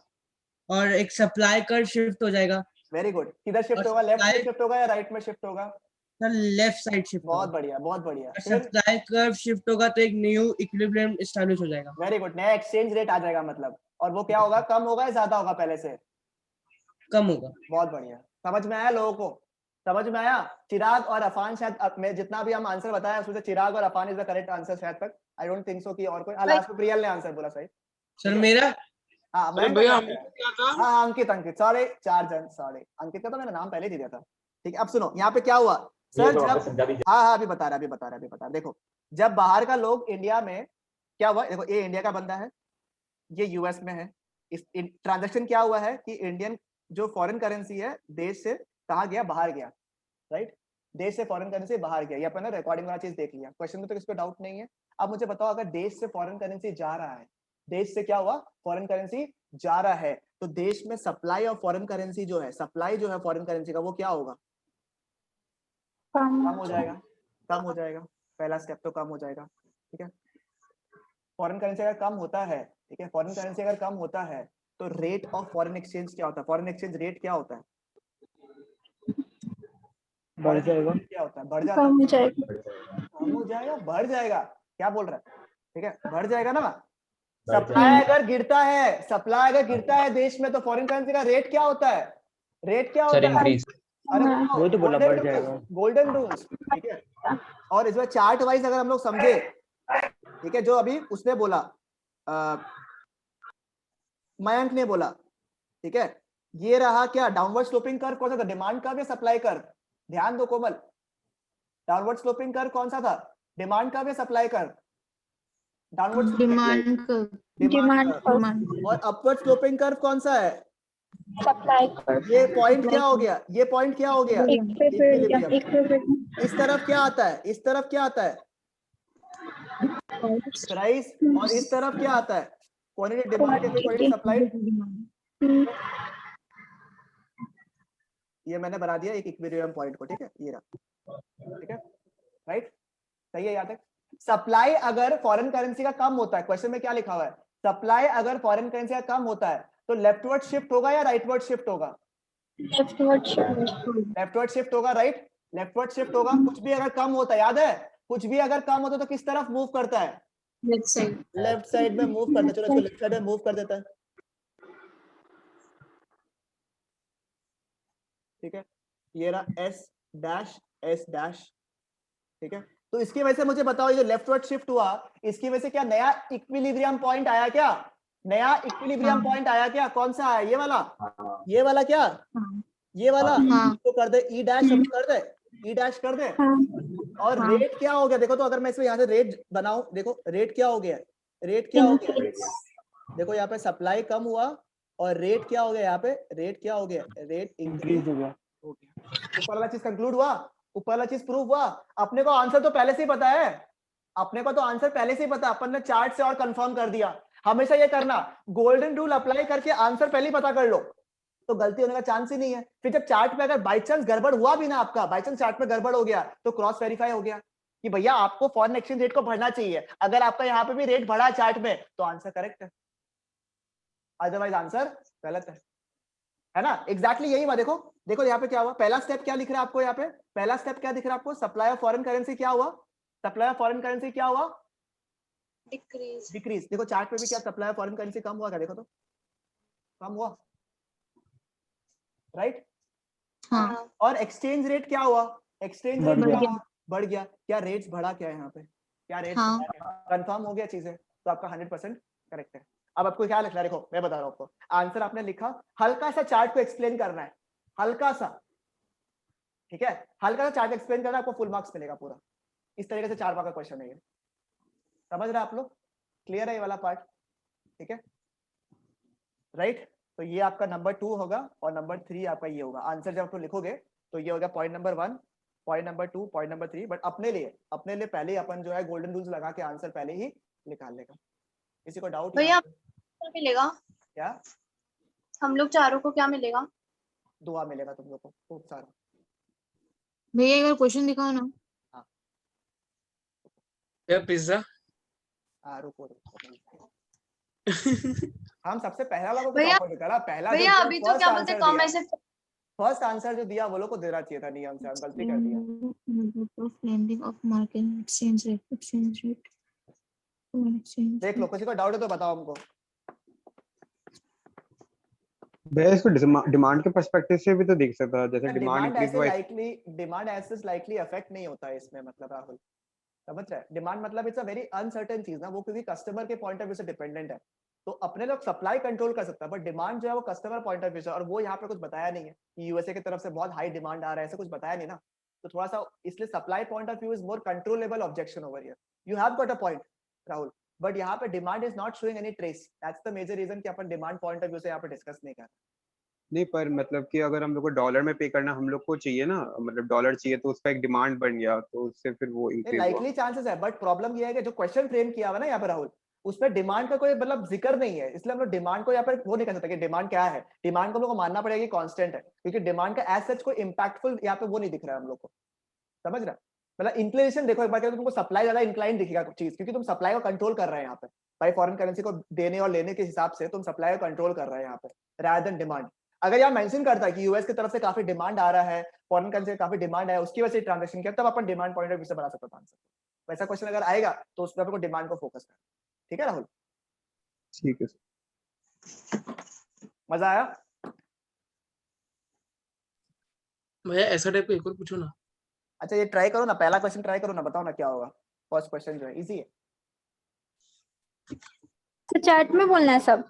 और एक सप्लाई कर्व शिफ्ट हो जाएगा।
Very good. किधर शिफ्ट
और
होगा, लेफ्ट में
supply-
शिफ्ट होगा या राइट में शिफ्ट होगा?
सर लेफ्ट साइड शिफ्ट
बहुत
होगा।
बढ़िया बहुत बढ़िया।
और
फिर
सप्लाई कर्व शिफ्ट होगा तो एक न्यू इक्विलिब्रियम एस्टैब्लिश हो जाएगा।
वेरी गुड, नया एक्सचेंज रेट आ जाएगा मतलब, और वो क्या होगा, कम होगा या ज्यादा होगा पहले से?
कम होगा।
बहुत बढ़िया, समझ में आया लोगों को? समझ में आया? चिराग और अफान शायद मैं जितना भी हम आंसर बताया उसमें से चिराग और Afan is the correct answer शायद तक। आई डोंट थिंक सो कि और कोई। लास्ट में प्रियल ने आंसर बोला सही।
सर मेरा
हाँ
अरे
मैं
भैया हमने क्या था?
हाँ अंकित अंकित सॉरी, 4 जन सॉरी। अंकित का तो मैंने नाम पहले दे दिया था। ठीक है अब सुनो यहाँ पे क्या हुआ सर, जब हाँ अभी बता रहा। देखो जब बाहर का लोग इंडिया में क्या हुआ, देखो ये इंडिया का बंदा है, ये यूएस में है, इस ट्रांजैक्शन क्या हुआ है कि इंडियन जो फॉरेन करेंसी है देश से कहाँ गया, बाहर गया, राइट? देश से फॉरेन करेंसी बाहर गया, ये अपन ने रिकॉर्डिंग वाला चीज देख लिया, क्वेश्चन में तो किसी को डाउट नहीं है। अब मुझे बताओ अगर देश से फॉरेन करेंसी जा रहा है, देश से क्या हुआ, फॉरेन करेंसी जा रहा है, तो देश में सप्लाई ऑफ फॉरेन करेंसी जो है, सप्लाई जो है फॉरेन करेंसी का वो क्या होगा, कम हो जाएगा, कम हो जाएगा। पहला स्टेप तो कम हो जाएगा, ठीक है। फॉरेन करेंसी अगर कम होता है, ठीक है, फॉरेन करेंसी अगर कम होता है तो रेट ऑफ फॉरेन एक्सचेंज क्या होता है, फॉरेन एक्सचेंज रेट क्या होता है,
बढ़ जाएगा,
क्या होता है, बढ़ जाता है,
कम हो जाएगा,
कम हो जाएगा, बढ़ जाएगा, क्या बोल रहा है, ठीक है, बढ़ जाएगा ना। सप्लाई अगर गिरता है, सप्लाई अगर गिरता है देश में, तो फॉरेन करेंसी का रेट क्या होता है, रेट क्या
सर
होता है?
इंक्रीज।
अरे
वो तो बोला बढ़ जाएगा।
गोल्डन रूल्स, ठीक है। और इस बार चार्ट वाइज अगर हम लोग समझे, ठीक है, जो अभी उसने बोला मयंक ने बोला, ठीक है, ये रहा क्या, डाउनवर्ड स्लोपिंग कर्व कौन सा था, डिमांड कर्व या सप्लाई कर्व? ध्यान दो कोमल, डाउनवर्ड स्लोपिंग कर्व कौन सा था, डिमांड कर्व या supply curve? Downward
demand curve,
और अपवर्ड स्लोपिंग कर्व कौन सा है,
सप्लाई कर्व।
ये पॉइंट क्या हो गया, ये पॉइंट क्या हो गया,
इक्विलिब्रियम,
इस तरफ क्या आता है, इस तरफ क्या आता है, प्राइस, और इस तरफ क्या आता है, क्वांटिटी डिमांड, क्वांटिटी सप्लाई। ये मैंने बना दिया एक इक्विलिब्रियम पॉइंट को, ठीक है, ये रहा, ठीक है, राइट, सही है। याद है, सप्लाई अगर फॉरेन करेंसी का कम होता है, क्वेश्चन में क्या लिखा हुआ है, सप्लाई अगर फॉरेन करेंसी का कम होता है तो लेफ्टवर्ड शिफ्ट होगा या राइटवर्ड शिफ्ट होगा, लेफ्टवर्ड शिफ्ट होगा, राइट, लेफ्टवर्ड शिफ्ट होगा। कुछ भी अगर कम होता है, याद है, कुछ भी अगर कम होता है तो किस तरफ मूव करता है, लेफ्ट साइड में मूव करता है। चलो इसको लेफ्ट साइड में मूव कर देता है, ठीक है, ये रहा एस डैश एस डैश, ठीक है। तो इसकी वजह से मुझे बताओ, ये जो लेफ्टवर्ड शिफ्ट हुआ, इसकी वजह से क्या नया इक्विलिब्रियम पॉइंट आया क्या, नया इक्विलिब्रियम पॉइंट आया क्या, कौन सा आया, ये वाला, ये वाला क्या, ये वाला, इसको कर दे ई डैश, कर दे ई डैश कर दे। और रेट क्या हो गया, देखो तो अगर मैं इसमें यहाँ से रेट बनाऊं, देखो रेट क्या हो गया, रेट क्या हो गया, देखो यहाँ पे सप्लाई कम हुआ और रेट क्या हो गया, यहाँ पे रेट क्या हो गया, रेट इंक्रीज हो गया। ऊपर वाला चीज कंक्लूड हुआ, ऊपर वाला चीज प्रूव हुआ। अपने को आंसर तो पहले से ही पता है, अपने को तो आंसर पहले से ही पता, अपन ने चार्ट से और कंफर्म कर दिया। हमेशा ये करना, गोल्डन रूल अप्लाई करके आंसर पहले ही पता कर लो, तो गलती होने का चांस ही नहीं है। फिर जब चार्ट में अगर बाई चांस गड़बड़ हुआ भी ना, आपका बाई चांस चार्ट में गड़बड़ हो गया, तो क्रॉस वेरीफाई हो गया कि भैया आपको फॉरेन एक्सचेंज रेट को बढ़ना चाहिए। अगर आपका यहाँ पे भी रेट बढ़ा चार्ट में, तो आंसर करेक्ट है, अदरवाइज आंसर गलत है ना। एग्जैक्टली यही हुआ। देखो देखो यहाँ पे क्या हुआ, पहला स्टेप क्या लिख रहा है आपको, यहाँ पे पहला स्टेप क्या दिख रहा है आपको, सप्लाई ऑफ फॉरेन करेंसी क्या हुआ, सप्लाई ऑफ फॉरेन करेंसी क्या हुआ,
डिक्रीज,
डिक्रीज। देखो चार्ट पे भी क्या सप्लाई ऑफ फॉरेन करेंसी कम हुआ क्या, देखो तो कम हुआ, राइट।
हाँ,
और एक्सचेंज रेट क्या हुआ, एक्सचेंज रेट क्या हुआ, बढ़ गया। क्या रेट्स बढ़ा, क्या है यहाँ पे, क्या रेट्स कंफर्म हो गया चीजें, तो आपका 100% करेक्ट है। अब आपको क्या लिखना है, देखो मैं बता रहा हूँ आपको, आंसर आपने लिखा, हल्का सा चार्ट को एक्सप्लेन करना है, हल्का सा, ठीक है, हल्का सा चार्ट एक्सप्लेन करना, आपको फुल मार्क्स मिलेगा पूरा। इस तरीके से 4 मार्क का क्वेश्चन है ये, समझ रहे हैं आप लोग, क्लियर है ये वाला पार्ट, ठीक है, राइट। तो ये आपका नंबर 2 होगा और नंबर 3 आपका ये होगा। आंसर जब आप लिखोगे तो ये होगा point number 1, point number 2, point number 3। But अपने लिए पहले ही अपन जो है गोल्डन रूल्स लगा के आंसर पहले ही निकाल लेगा। किसी को डाउट
भैया क्या मिलेगा,
क्या,
हम लोग चारों को क्या मिलेगा,
दुआ मिलेगा तुम लोग को खूब सारा।
भैया एक बार क्वेश्चन दिखाओ ना।
क्या पिज्जा?
रुको हम सबसे पहला वाला को
भैया
टॉपर करा, पहला
भैया
जो
अभी तो क्या बोलते कॉम ऐसे
फर्स्ट आंसर जो दिया वो लोग को देना चाहिए था, नियम से हम गलती कर दिया।
of lending of market exchange rate foreign exchange
देख लो, किसी को डाउट है तो बताओ हमको।
भैया इसको डिमांड के पर्सपेक्टिव से भी तो देख सकता है, जैसे डिमांड
डिमांड
इंक्रीज
ऐसे
हुआ
डिमांड एसेस लाइकली अफेक्ट नहीं होता है इसमें, मतलब राहुल समझ रहे हैं, डिमांड मतलब इट्स अ वेरी अनसर्टेन चीज ना, वो क्योंकि कस्टमर के पॉइंट ऑफ व्यू से डिपेंडेंट है, तो अपने लोग सप्लाई कंट्रोल कर सकता है, बट डिमांड जो है वो कस्टमर पॉइंट ऑफ व्यू से, और वो यहाँ पे कुछ बताया नहीं है कि यूएसए की तरफ से बहुत हाई डिमांड आ रहा है, ऐसा कुछ बताया नहीं ना, तो थोड़ा सा इसलिए supply point of view is more controllable objection over here. You have got a point Rahul, but यहाँ पे demand is not showing any trace, that's the major reason कि अपन डिमांड पॉइंट ऑफ व्यू से यहाँ पे डिस्कस नहीं कर रहे।
नहीं, पर मतलब कि अगर हम लोग को डॉलर में पे करना हम लोग को चाहिए ना, मतलब डॉलर चाहिए, तो उसका एक डिमांड बन गया, तो उससे फिर वो इंक्रीज हुआ।
लाइकली चांसेस है, बट प्रॉब्लम ये है कि जो क्वेश्चन फ्रेम किया हुआ ना यहाँ पे राहुल, उसमें डिमांड का कोई मतलब जिक्र नहीं है, इसलिए हम लोग डिमांड को यहाँ पर वो नहीं कर सकते कि डिमांड क्या है, डिमांड को हम लोग को मानना पड़ेगा कि कांस्टेंट है, क्योंकि डिमांड का एज सच कोई इंपैक्टफुल यहाँ पे वो नहीं दिख रहा है हम लोग को, समझ रहा है, मतलब इंक्लिनेशन देखो एक बार, तुमको सप्लाई ज्यादा इंक्लाइन दिखेगा कुछ चीज, क्योंकि तुम सप्लाई को कंट्रोल कर रहे हैं यहाँ पे, भाई फॉरेन करेंसी को देने और लेने के हिसाब से तुम सप्लाई को कंट्रोल कर रहे हैं यहाँ पे रादर देन डिमांड। अगर यहाँ मेंशन करता है कि यूएस की तरफ से काफी डिमांड आ रहा है, फॉरेन करेंसी से काफी डिमांड है, उसकी वजह से ट्रांजैक्शन किया, तब अपन डिमांड पॉइंट ऑफ व्यू से बना सकते हैं आंसर। वैसा क्वेश्चन अगर आएगा तो उस पर आपको डिमांड को फोकस करना, ठीक है राहुल?
ठीक है,
मजा आया?
भैया ऐसा टाइप का एक और पूछो ना।
अच्छा ये ट्राई करो ना, पहला क्वेश्चन ट्राई करो ना, बताओ ना क्या होगा। फर्स्ट क्वेश्चन जो है इजी है।
तो चैट में बोलना है सब?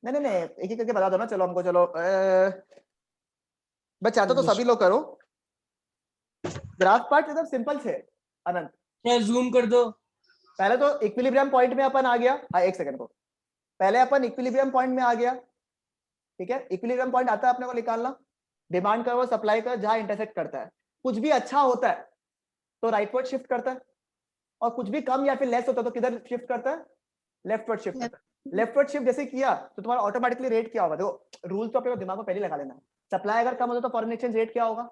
नहीं एक ही करके बता दो ना, चलो हमको, चलो मैं चाहता तो सभी लोग करो। ग्राफ पार्ट एकदम सिंपल से अनंत,
जूम कर दो।
पहले तो इक्विलिब्रियम पॉइंट में अपन आ गया, एक सेकंड को, पहले अपन इक्विलिब्रियम पॉइंट में आ गया, ठीक है, इक्विलिब्रियम पॉइंट आता है अपने को निकालना, डिमांड का और सप्लाई का जहां इंटरसेक्ट करता है, कुछ भी अच्छा होता है तो राइटवर्ड शिफ्ट करता है, और कुछ भी कम या फिर लेस होता है तो किधर शिफ्ट करता है? लेफ्टवर्ड शिफ्ट करता है। लेफ्टवर्ड शिफ्ट जैसे किया तो तुम्हारा ऑटोमेटिकली रेट क्या होगा? देखो रूल तो अपने दिमाग में पहले लगा लेना है, सप्लाई अगर कम होता तो फॉरेन एक्सचेंज रेट क्या होगा?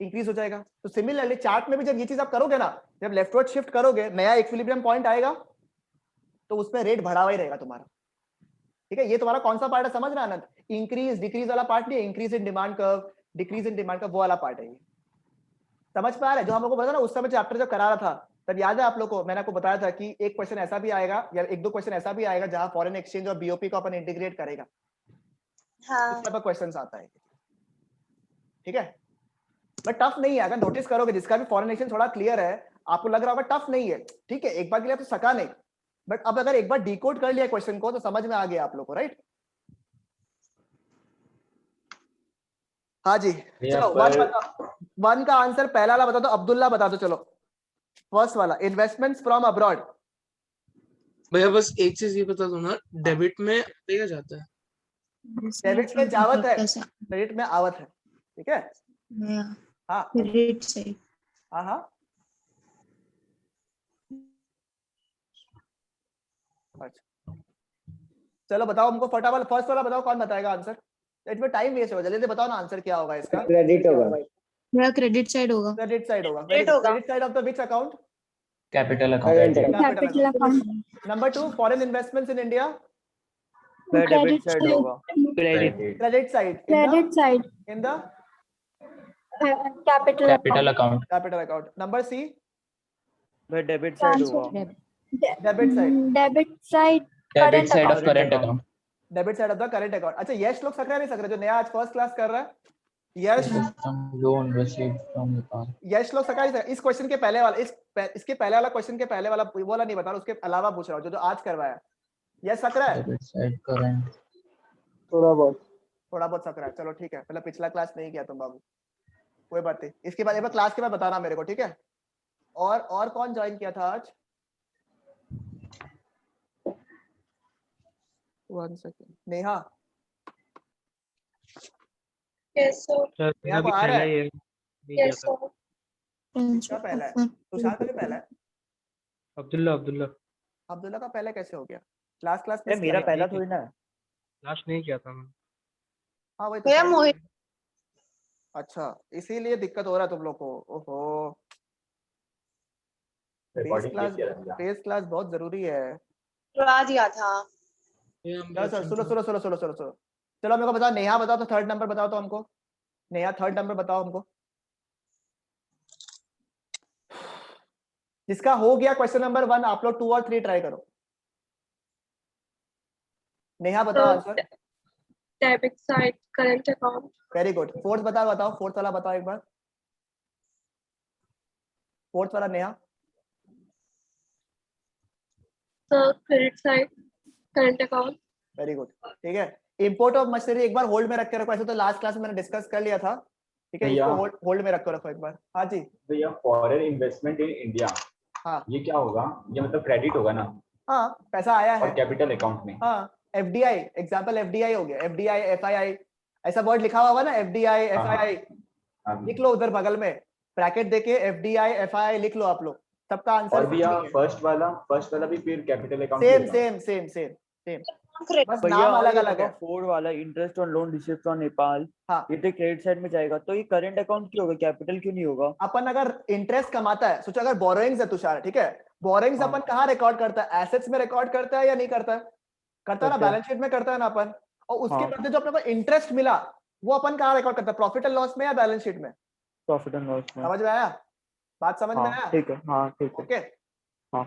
इंक्रीज हो जाएगा। तो सिमिलरली चार्ट में भी जब ये चीज आप करोगे ना, जब लेफ्टवर्ड शिफ्ट करोगे, नया इक्विलिब्रियम पॉइंट आएगा तो उसमें रेट बढ़ा हुआ ही रहेगा तुम्हारा, ठीक है। ये तुम्हारा कौन सा पार्ट है समझ रहा है आनंद? इंक्रीज डिक्रीज वाला पार्ट नहीं है, increase in demand curve, decrease in demand curve, वो वाला पार्ट है ये, समझ पा रहे हैं? जो हम लोग को पता ना उस समय चैप्टर जब करा रहा था तब याद है आप लोग को, मैंने आपको बताया था कि एक क्वेश्चन ऐसा भी आएगा या एक दो क्वेश्चन ऐसा भी आएगा जहां फॉरेन एक्सचेंज और बीओपी को अपन इंटीग्रेट करेगा,
हाँ
इस टाइप का क्वेश्चंस आता है, ठीक है। बट टफ नहीं है, अगर नोटिस करोगे जिसका भी फॉरेन एक्सचेंज थोड़ा क्लियर है, आपको लग रहा होगा टफ नहीं है, ठीक है, एक बार के लिए तो सका नहीं, बट अब अगर एक बार डिकोड कर लिया क्वेश्चन को तो समझ में आ गया आप लोग को, राइट? हाँ जी, चलो वन का आंसर पहला वाला बता दो, अब्दुल्ला बता दो। चलो फर्स्ट वाला, इन्वेस्टमेंट्स फ्रॉम अब्रॉड।
भैया बस एक चीज ये बता दो ना, डेबिट में देगा जाता है?
डेबिट में जावत है, क्रेडिट में आवत है, ठीक है। हाँ
क्रेडिट साइड।
हाँ अच्छा चलो बताओ हमको फटाफट, फर्स्ट वाला बताओ, कौन बताएगा आंसर? इसमें टाइम वेस्ट होगा, जल्दी बताओ ना आंसर क्या होगा इसका।
क्रेडिट होगा,
मेरा क्रेडिट साइड होगा।
क्रेडिट साइड होगा,
होगा।
Credit side of the which account?
Capital account.
Capital account.
Number 2, foreign investments in India.
Debit side होगा।
Credit side.
Credit side
in the
capital
account.
Capital account. Number C,
debit side होगा।
Debit side.
Debit side
debit side of current account.
Debit side of the current account. अच्छा यश लोग सक रहा है नहीं सक रहा, जो नया आज फर्स्ट क्लास कर रहा है, यश
लोन रिसीव्ड फ्रॉम दुकान।
यश लोग सका नहीं। इस क्वेश्चन के पहले वाला, इसके पहले वाला क्वेश्चन के पहले वाला वो वाला नहीं बता रहा, उसके अलावा पूछ रहा हूँ जो आज करवाया। यश सक रहा है?
डेबिट साइड करंट
थोड़ा बहुत
सक रहा है, चलो ठीक है। पहले पिछला क्लास नहीं किया तुम बाबू, कोई बात नहीं, इसके बाद एक बार क्लास के बाद बताना मेरे को, ठीक है। और कौन ज्वाइन किया था आज? 1 सेकंड, नेहा।
Yes sir.
मेरा भी
आ रहा
पहला
है?
ही है, नहीं किया
यस
था।
सर।
क्या पहला है? तुषार का भी पहला है?
अब्दुल्ला
का पहले कैसे हो गया? क्लास
मेरा पहला थोड़ी ना है।
लास्ट नहीं किया था मैंने।
हाँ वही
भैया
तो।
मोहित।
अच्छा इसीलिए दिक्कत हो रहा है तुम लोग को, ओहो। बेस क्लास बहुत जरूरी है।
करवा दिया था।
चलो सर सुनो। चलो मेरे को बताओ, नेहा बताओ तो थर्ड नंबर बताओ तो हमको। नेहा थर्ड नंबर बताओ हमको, जिसका हो गया क्वेश्चन नंबर 1 आप लोग 2 और 3 ट्राई करो। नेहा बताओ answer.
Debit side current account.
Very good. Fourth बताओ फोर्थ वाला बताओ एक बार, फोर्थ वाला Neha.
Credit side current account.
Very good, ठीक है। इंपोर्ट ऑफ मशीनरी एक बार होल्ड में रख के रखो, ऐसे तो लास्ट क्लास में मैंने डिस्कस कर लिया था, ठीक है। इसको होल्ड में रखो एक बार। हाँ जी।
तो ये फॉरेन इन्वेस्टमेंट इन इंडिया,
हाँ
ये क्या होगा? ये मतलब क्रेडिट होगा ना?
हाँ, पैसा आया है
और कैपिटल अकाउंट में।
हाँ, एफडीआई एग्जांपल, एफडीआई हो गया, एफडीआई एफआईआई ऐसा वर्ड लिखा हुआ ना, एफडीआई एफआईआई लिख लो उधर बगल में ब्रैकेट देके, एफडीआई एफआईआई लिख लो आप लोग, सबका आंसर।
और भैया फर्स्ट वाला भी फिर कैपिटल अकाउंट
सेम बस
भैया
नाम अलग
ये
अलग है।
बताओ, 4 वाला interest on loan received from Nepal,
हाँ।
ये तो क्रेडिट साइड में जाएगा, तो ये करंट अकाउंट क्यों होगा, कैपिटल क्यों नहीं होगा?
अपन अगर इंटरेस्ट कमाता है, सोचो अगर बोरोइंग्स है तुषार, ठीक है, बोरोइंग्स अपन कहाँ रिकॉर्ड करता है, एसेट्स में रिकॉर्ड करता है या नहीं करता है? करता है ना, बैलेंस शीट में करता है ना अपन। और उसके बदले जो अपने को इंटरेस्ट मिला वो अपन कहाँ रिकॉर्ड करता है, प्रॉफिट एंड लॉस में या बैलेंस शीट में?
प्रॉफिट एंड लॉस में।
समझ में आया? बात समझ में आया?
ठीक है, हाँ ठीक है।
ओके
हाँ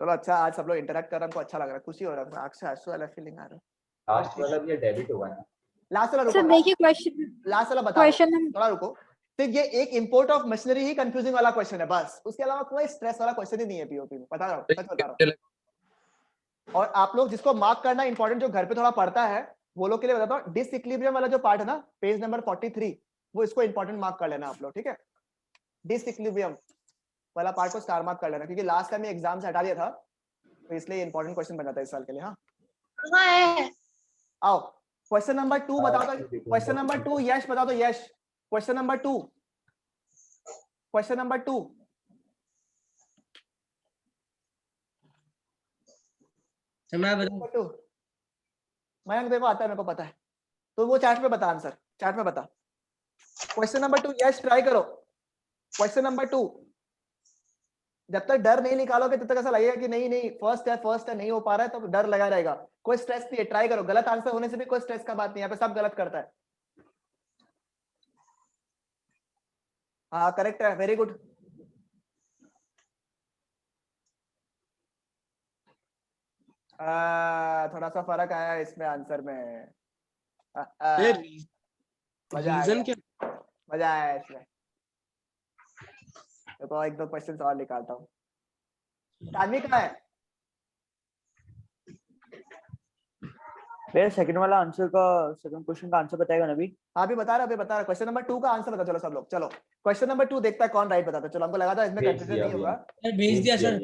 चलो अच्छा, आज सब लोग इंटरेक्ट कर रहे हैं, हमको अच्छा लग रहा है, खुशी हो रहा है, आंख से आंसू वाला फीलिंग आ रहा है।
लास्ट वाला भी डेबिट होगा ना?
लास्ट वाला
सर
रुको,
देखिए क्वेश्चन,
लास्ट वाला बता
क्वेश्चन
थोड़ा रुको। तो ये एक import of machinery he confusing वाला क्वेश्चन है बस, उसके अलावा कोई स्ट्रेस वाला क्वेश्चन ही नहीं है पीओपी में, बता रहा हूँ, सच बता रहा हूँ। और आप लोग जिसको मार्क करना इंपॉर्टेंट, जो घर पे थोड़ा पढ़ता है वो लोग के लिए बताता हूँ, डिसइक्विलिब्रियम वाला जो पार्ट है ना, पेज नंबर 43, वो इसको इंपॉर्टेंट मार्क कर लेना आप लोग, ठीक है। डिसइक्विलिब्रियम वाला पार्ट को स्टार मार्क कर लेना, क्योंकि लास्ट टाइम एग्जाम से हटा दिया था, तो इसलिए इंपॉर्टेंट क्वेश्चन बना था इस साल के लिए। हाँ आओ क्वेश्चन नंबर 2 बताओ तो, क्वेश्चन नंबर 2 यश बताओ तो, Yash question number 2, question number 2। Mayank देखो आता है, मेरे को पता है, तो वो चैट में बता आंसर, चैट में बता। क्वेश्चन नंबर 2 यश ट्राई करो, क्वेश्चन नंबर 2। जब तक डर नहीं निकालोगे तब तक ऐसा लगेगा कि नहीं फर्स्ट है नहीं हो पा रहा है, तो डर लगा रहेगा। कोई स्ट्रेस नहीं है, ट्राई करो, गलत आंसर होने से भी कोई स्ट्रेस का बात नहीं है, यहाँ पे सब गलत करता है। हाँ करेक्ट है, वेरी गुड। थोड़ा सा फर्क आया इसमें आंसर में।
रीजन क्या?
मजा आया इसमें। तो एक दो क्वेश्चन और निकालता हूँ। सानवी कहाँ है?
भैया सेकंड वाला आंसर का, सेकंड क्वेश्चन का आंसर बताएगा ना अभी?
हाँ अभी बता रहा। क्वेश्चन नंबर 2 का आंसर बता। चलो सब लोग, चलो क्वेश्चन नंबर 2 देखता है कौन राइट बताता है। चलो हमको लगा था इसमें कंफ्यूजन नहीं होगा।
भेज दिया सर,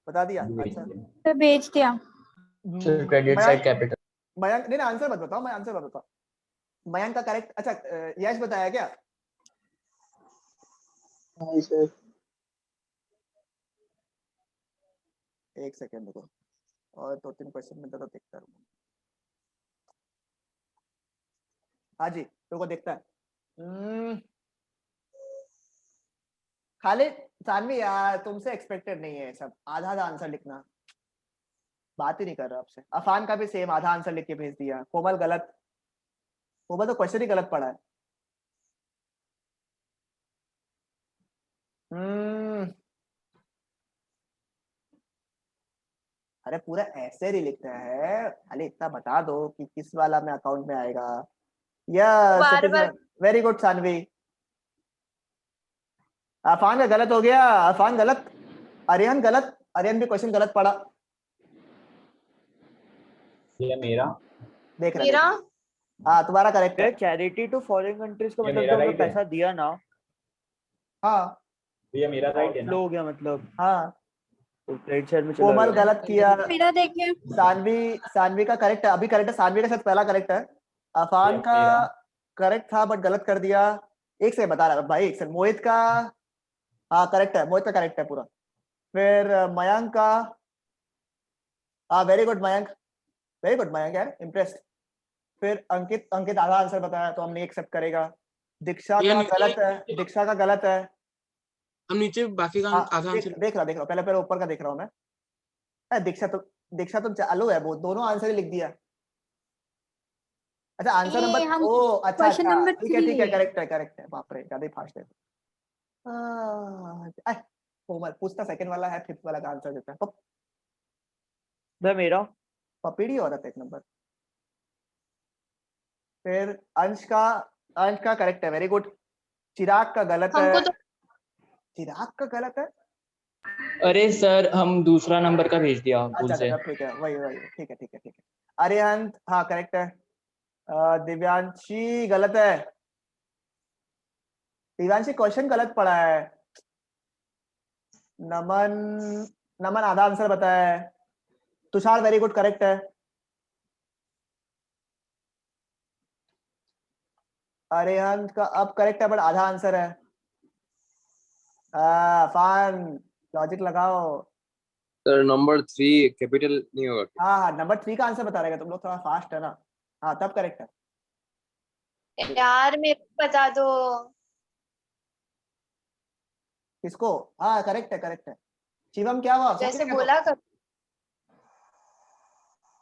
बता दिया
सर भेज दिया।
Credit side capital.
मयंक नहीं आंसर मत बताओ, मैं आंसर मत बताओ। मयंक का करेक्ट, अच्छा यश बताया क्या?
हाँ सर।
एक सेकंड रुको, और 2-3 क्वेश्चन मिलता तो देखता रहूंगा। हाँ जी रुको देखता है। खाली सानवी यार तुमसे एक्सपेक्टेड नहीं है सब, आधा आंसर लिखना, बात ही नहीं कर रहा आपसे। अफान का भी सेम आधा आंसर लिख के भेज दिया। कोमल गलत, कोमल तो क्वेश्चन ही गलत पढ़ा है। अरे पूरा ऐसे ही लिखना है, खाली इतना बता दो कि किस वाला में अकाउंट में आएगा। Yes very good Sanvi. Afan का गलत हो गया, अफान गलत, आर्यन गलत, आर्यन भी क्वेश्चन गलत पढ़ा।
ये मेरा
देख रहे हाँ तुम्हारा करेक्ट है।
चैरिटी टू फॉरेन कंट्रीज का
ये
मतलब
मेरा
जो
right है।
पैसा दिया ना,
हाँ
ये मेरा राइट है ना?
फ्लो हो गया मतलब,
हाँ
तो क्रेडिट साइड में चला
कोमल
गया।
गलत किया।
मेरा देखिए,
सानवी का करेक्ट है, अभी करेक्ट है, सानवी के साथ पहला करेक्ट है। अफान का करेक्ट था बट गलत कर दिया। एक से बता रहा भाई, एक से। मोहित का हाँ करेक्ट है, मोहित का करेक्ट है पूरा। फिर मयंक का हाँ very good Mayank, very good Mayank यार, इम्प्रेस्ड। फिर अंकित आधा आंसर बताया तो हम नहीं एक्सेप्ट करेगा। दीक्षा का गलत है, दीक्षा का गलत है।
हम नीचे बाकी का
हाँ,
आधा आंसर
देख रहा पहले पहले ऊपर का देख रहा हूँ मैं। दीक्षा तुम चालू है, वो दोनों आंसर ही लिख दिया। अच्छा आंसर
ये
नंबर,
हम
ओ अच्छा
क्वेश्चन
अच्छा,
नंबर
ठीक है
3
करेक्ट है। बाप रे ज्यादा ही फास्ट है। कोमल पूछता सेकंड वाला है, फिफ्थ वाला का आंसर देता है।
भाई मेरा
पपीड़ी औरत एक नंबर। फिर अंश का करेक्ट है, वेरी गुड। चिराग का गलत है।
हमको तो
चिराग का गलत है।
अरे सर हम दूसरा नंबर का भेज दिया भूल
अच्छा
से।
अच्छा ठीक है, वही ठीक है। अरिहंत हाँ करेक्ट है। दिव्यांशी गलत है। दिव्यांशी क्वेश्चन गलत पढ़ा है। नमन आधा आंसर बताया है। तुषार वेरी गुड करेक्ट है। अरिहंत का अब करेक्ट है बट आधा आंसर है। फान लॉजिक लगाओ।
सर नंबर 3 कैपिटल नहीं होगा क्या?
हाँ नंबर 3 का आंसर बता रहेगा, तुम लोग थोड़ा फास्ट है ना। हाँ तब करेक्ट है।
यार मेरे को बता दो।
किसको? हाँ करेक्ट है। शिवम क्या हुआ?
जैसे बोला कर।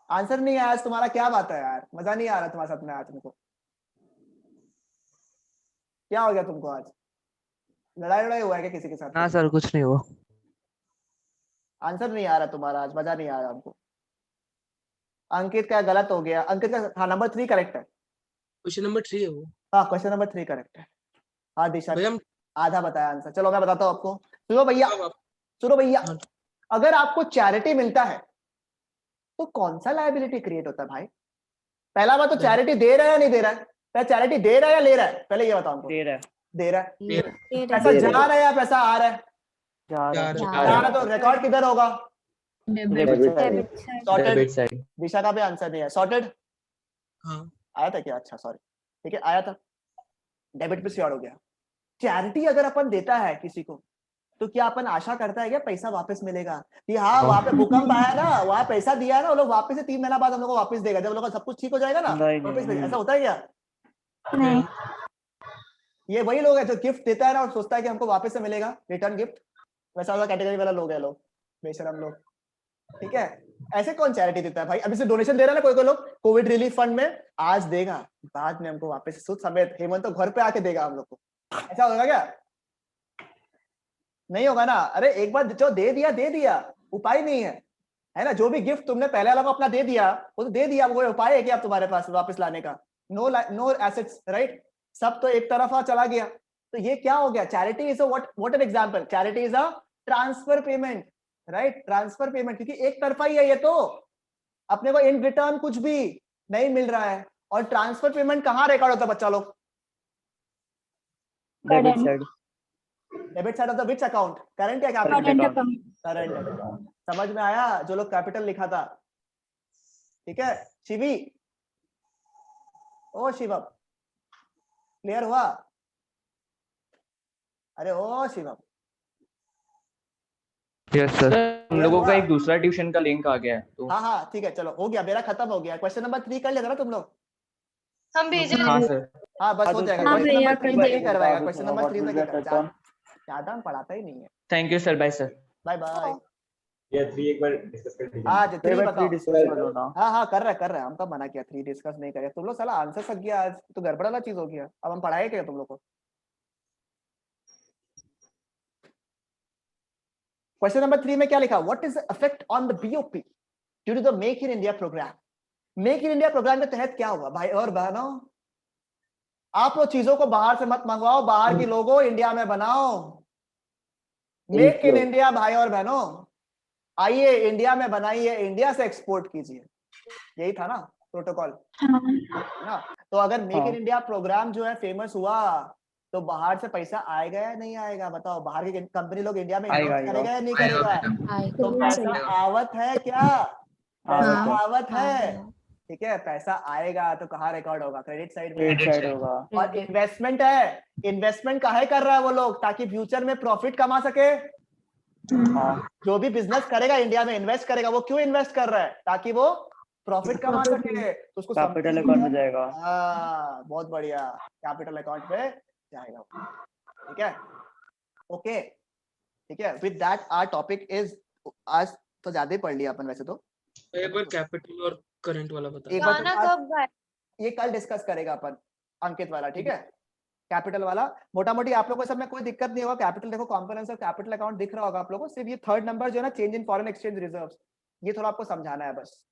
आंसर नहीं आया आज तुम्हारा, क्या बात है यार, मजा नहीं आ रहा तुम्हारे साथ में आज तुमको। क्या हो गया तुमको आज? लड़ाई हुआ है क्या किसी के साथ?
ना सर कुछ नहीं हुआ।
आंसर नहीं आ रहा तुम्हारा आज, मजा नहीं आ रहा हमको। अंकित का गलत हो गया। अंकित का हाँ नंबर 3 करेक्ट है।
क्वेश्चन नंबर 3 है वो।
हाँ क्वेश्चन नंबर 3 करेक्ट है। हाँ दिशा
भाई हम
आधा बताया आंसर। चलो मैं बताता हूँ आपको। सुनो भैया,
हाँ।
अगर आपको चैरिटी मिलता है तो कौन सा लायबिलिटी क्रिएट होता है भाई? पहला बात तो चैरिटी दे रहा है या नहीं दे रहा है? पहले चैरिटी दे रहा है या ले रहा है? पहले ये बताओ हमको।
दे रहा है।
दे रहा है।
दे रहा
पैसा
है।
जा रहा है या पैसा आ रहा है?
जा रहा है।
जा
जा रहा है तो रिकॉर्ड किधर होगा?
Debit side.
Sorted.
Debit side.
Disha का भी आंसर नहीं है। सॉर्टेड
हाँ
आया था क्या? अच्छा सॉरी, ठीक है आया था। डेबिट पे श्योर हो गया। चैरिटी अगर अपन देता है किसी को तो क्या अपन आशा करता है क्या पैसा वापस मिलेगा? कि हाँ वहां पे भूकंप आया ना, वहां पैसा दिया ना, वो लोग वापस से 3 महीना बाद हम लोग को वापस देगा, जब लोग सब कुछ ठीक हो जाएगा ना वापस देगा। ऐसा होता है क्या?
नहीं।
ये वही लोग है जो गिफ्ट देता है ना और सोचता है कि हमको वापस से मिलेगा रिटर्न गिफ्ट। वैसा वाला कैटेगरी वाला लोग है, लोग बेशरम लोग। ठीक है, ऐसे कौन चैरिटी देता है भाई? अभी से डोनेशन दे रहा है ना कोई लोग कोविड रिलीफ फंड में, आज देगा बाद में हमको वापस सूद समेत। हेमंत तो घर पे आके देगा हम लोग को। ऐसा होगा क्या? नहीं होगा ना। अरे एक बार जो दे दिया, उपाय नहीं है ना। जो भी गिफ्ट तुमने पहले वाला को अपना दे दिया वो तो दे दिया, वो उपाय है क्या तुम्हारे पास वापस लाने का? नो एसेट्स राइट, सब तो एक तरफा चला गया। तो ये क्या हो गया? Charity is what an example, charity is a transfer payment right, transfer payment, क्योंकि एक तरफा ही है ये, तो अपने को इन रिटर्न कुछ भी नहीं मिल रहा है। और ट्रांसफर पेमेंट कहाँ रिकॉर्ड होता है बच्चा लोग?
Debit side.
Debit side of the which account? Current या
current
capital?
Account.
Current account. समझ में आया? जो लोग कैपिटल लिखा था। ठीक है शिवी, ओ शिवम क्लियर हुआ? अरे ओ शिवम।
Yes sir.
हम लोगों का एक दूसरा ट्यूशन का लिंक आ गया है तो
हाँ ठीक है चलो हो गया, मेरा खत्म हो गया। क्वेश्चन नंबर 3 कर लेते ना तुम लोग?
हम भेजे
हाँ सर।
हाँ बस हो जाएगा।
हाँ
क्वेश्चन
भैया
नंबर 3
कर
तक
दे।
ही करवाएगा। क्वेश्चन नंबर 3 तक ही करवाएगा। ज्यादा हम पढ़ाता ही नहीं है।
Thank you sir. Bye sir.
Bye bye.
ये 3 एक बार डिस्कस कर लीजिए।
आज 3 बताओ।
डिस्कस कर लो ना।
हाँ कर रहे हैं। हम कब मना किया 3 डिस्कस नहीं करे? तुम लोग साला आंसर सक गया आज, तो गड़बड़ वाला चीज हो गया। अब हम पढ़ाए क्या तुम लोग को? क्वेश्चन नंबर 3 में क्या लिखा? What is the effect on the BOP due to the make in India program? Make in India program के तहत क्या हुआ भाई और बहनों? आप लोग चीजों को बाहर से मत मंगवाओ, बाहर की लोगों इंडिया में बनाओ। मेक इन इंडिया भाई और बहनों, आइए इंडिया में बनाइए, इंडिया से एक्सपोर्ट कीजिए। यही था ना प्रोटोकॉल ना? तो अगर मेक इन इंडिया प्रोग्राम जो है फेमस हुआ तो बाहर से पैसा आएगा या नहीं आएगा? बताओ, बाहर की कंपनी लोग इंडिया में इन्वेस्ट करेगा या नहीं करेगा? तो पैसा आवत है क्या? पैसा आवत है। ठीक है, पैसा आएगा तो कहाँ रिकॉर्ड होगा? क्रेडिट साइड में।
क्रेडिट साइड होगा।
और इन्वेस्टमेंट है, इन्वेस्टमेंट काहे कर रहा है वो लोग? ताकि फ्यूचर में प्रॉफिट कमा सके। जो भी बिजनेस करेगा इंडिया में इन्वेस्ट करेगा, वो क्यों इन्वेस्ट कर रहा है? ताकि वो प्रॉफिट कमा सके। तो उसको
कैपिटल अकाउंट में जाएगा।
हाँ बहुत बढ़िया, कैपिटल अकाउंट पे जाएगा। ठीक है ओके। ठीक है, with that our topic is, आज तो ज्यादा ही पढ़ लिया अपन वैसे तो।
एक बार कैपिटल और करंट वाला बता।
एक बार
गाना
तो
कब गाए?
ये कल डिस्कस करेगा अपन, अंकित वाला, ठीक है। कैपिटल वाला मोटा मोटी आप लोगों को सब में कोई दिक्कत नहीं होगा। कैपिटल देखो, कंपोनेंट्स ऑफ कैपिटल अकाउंट दिख रहा होगा आप लोगों को। सिर्फ ये थर्ड नंबर जो है ना, change in foreign exchange reserves, ये थोड़ा आपको समझाना है बस,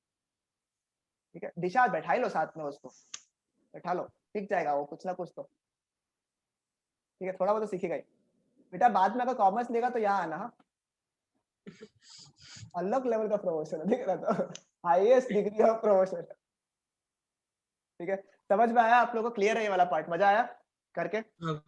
ठीक है। दिशा बैठा लो साथ में, उसको बैठा लो, सीख जाएगा वो कुछ ना कुछ तो, ठीक है। थोड़ा बहुत तो सीखेगा ही बेटा। बाद में अगर कॉमर्स लेगा तो यहाँ आना, हाँ, अलग लेवल का प्रमोशन दिख रहा था, हाईएस्ट डिग्री ऑफ प्रमोशन, ठीक है। समझ में आया आप लोगों को? क्लियर है ये वाला पार्ट? मजा आया करके?
हाँ।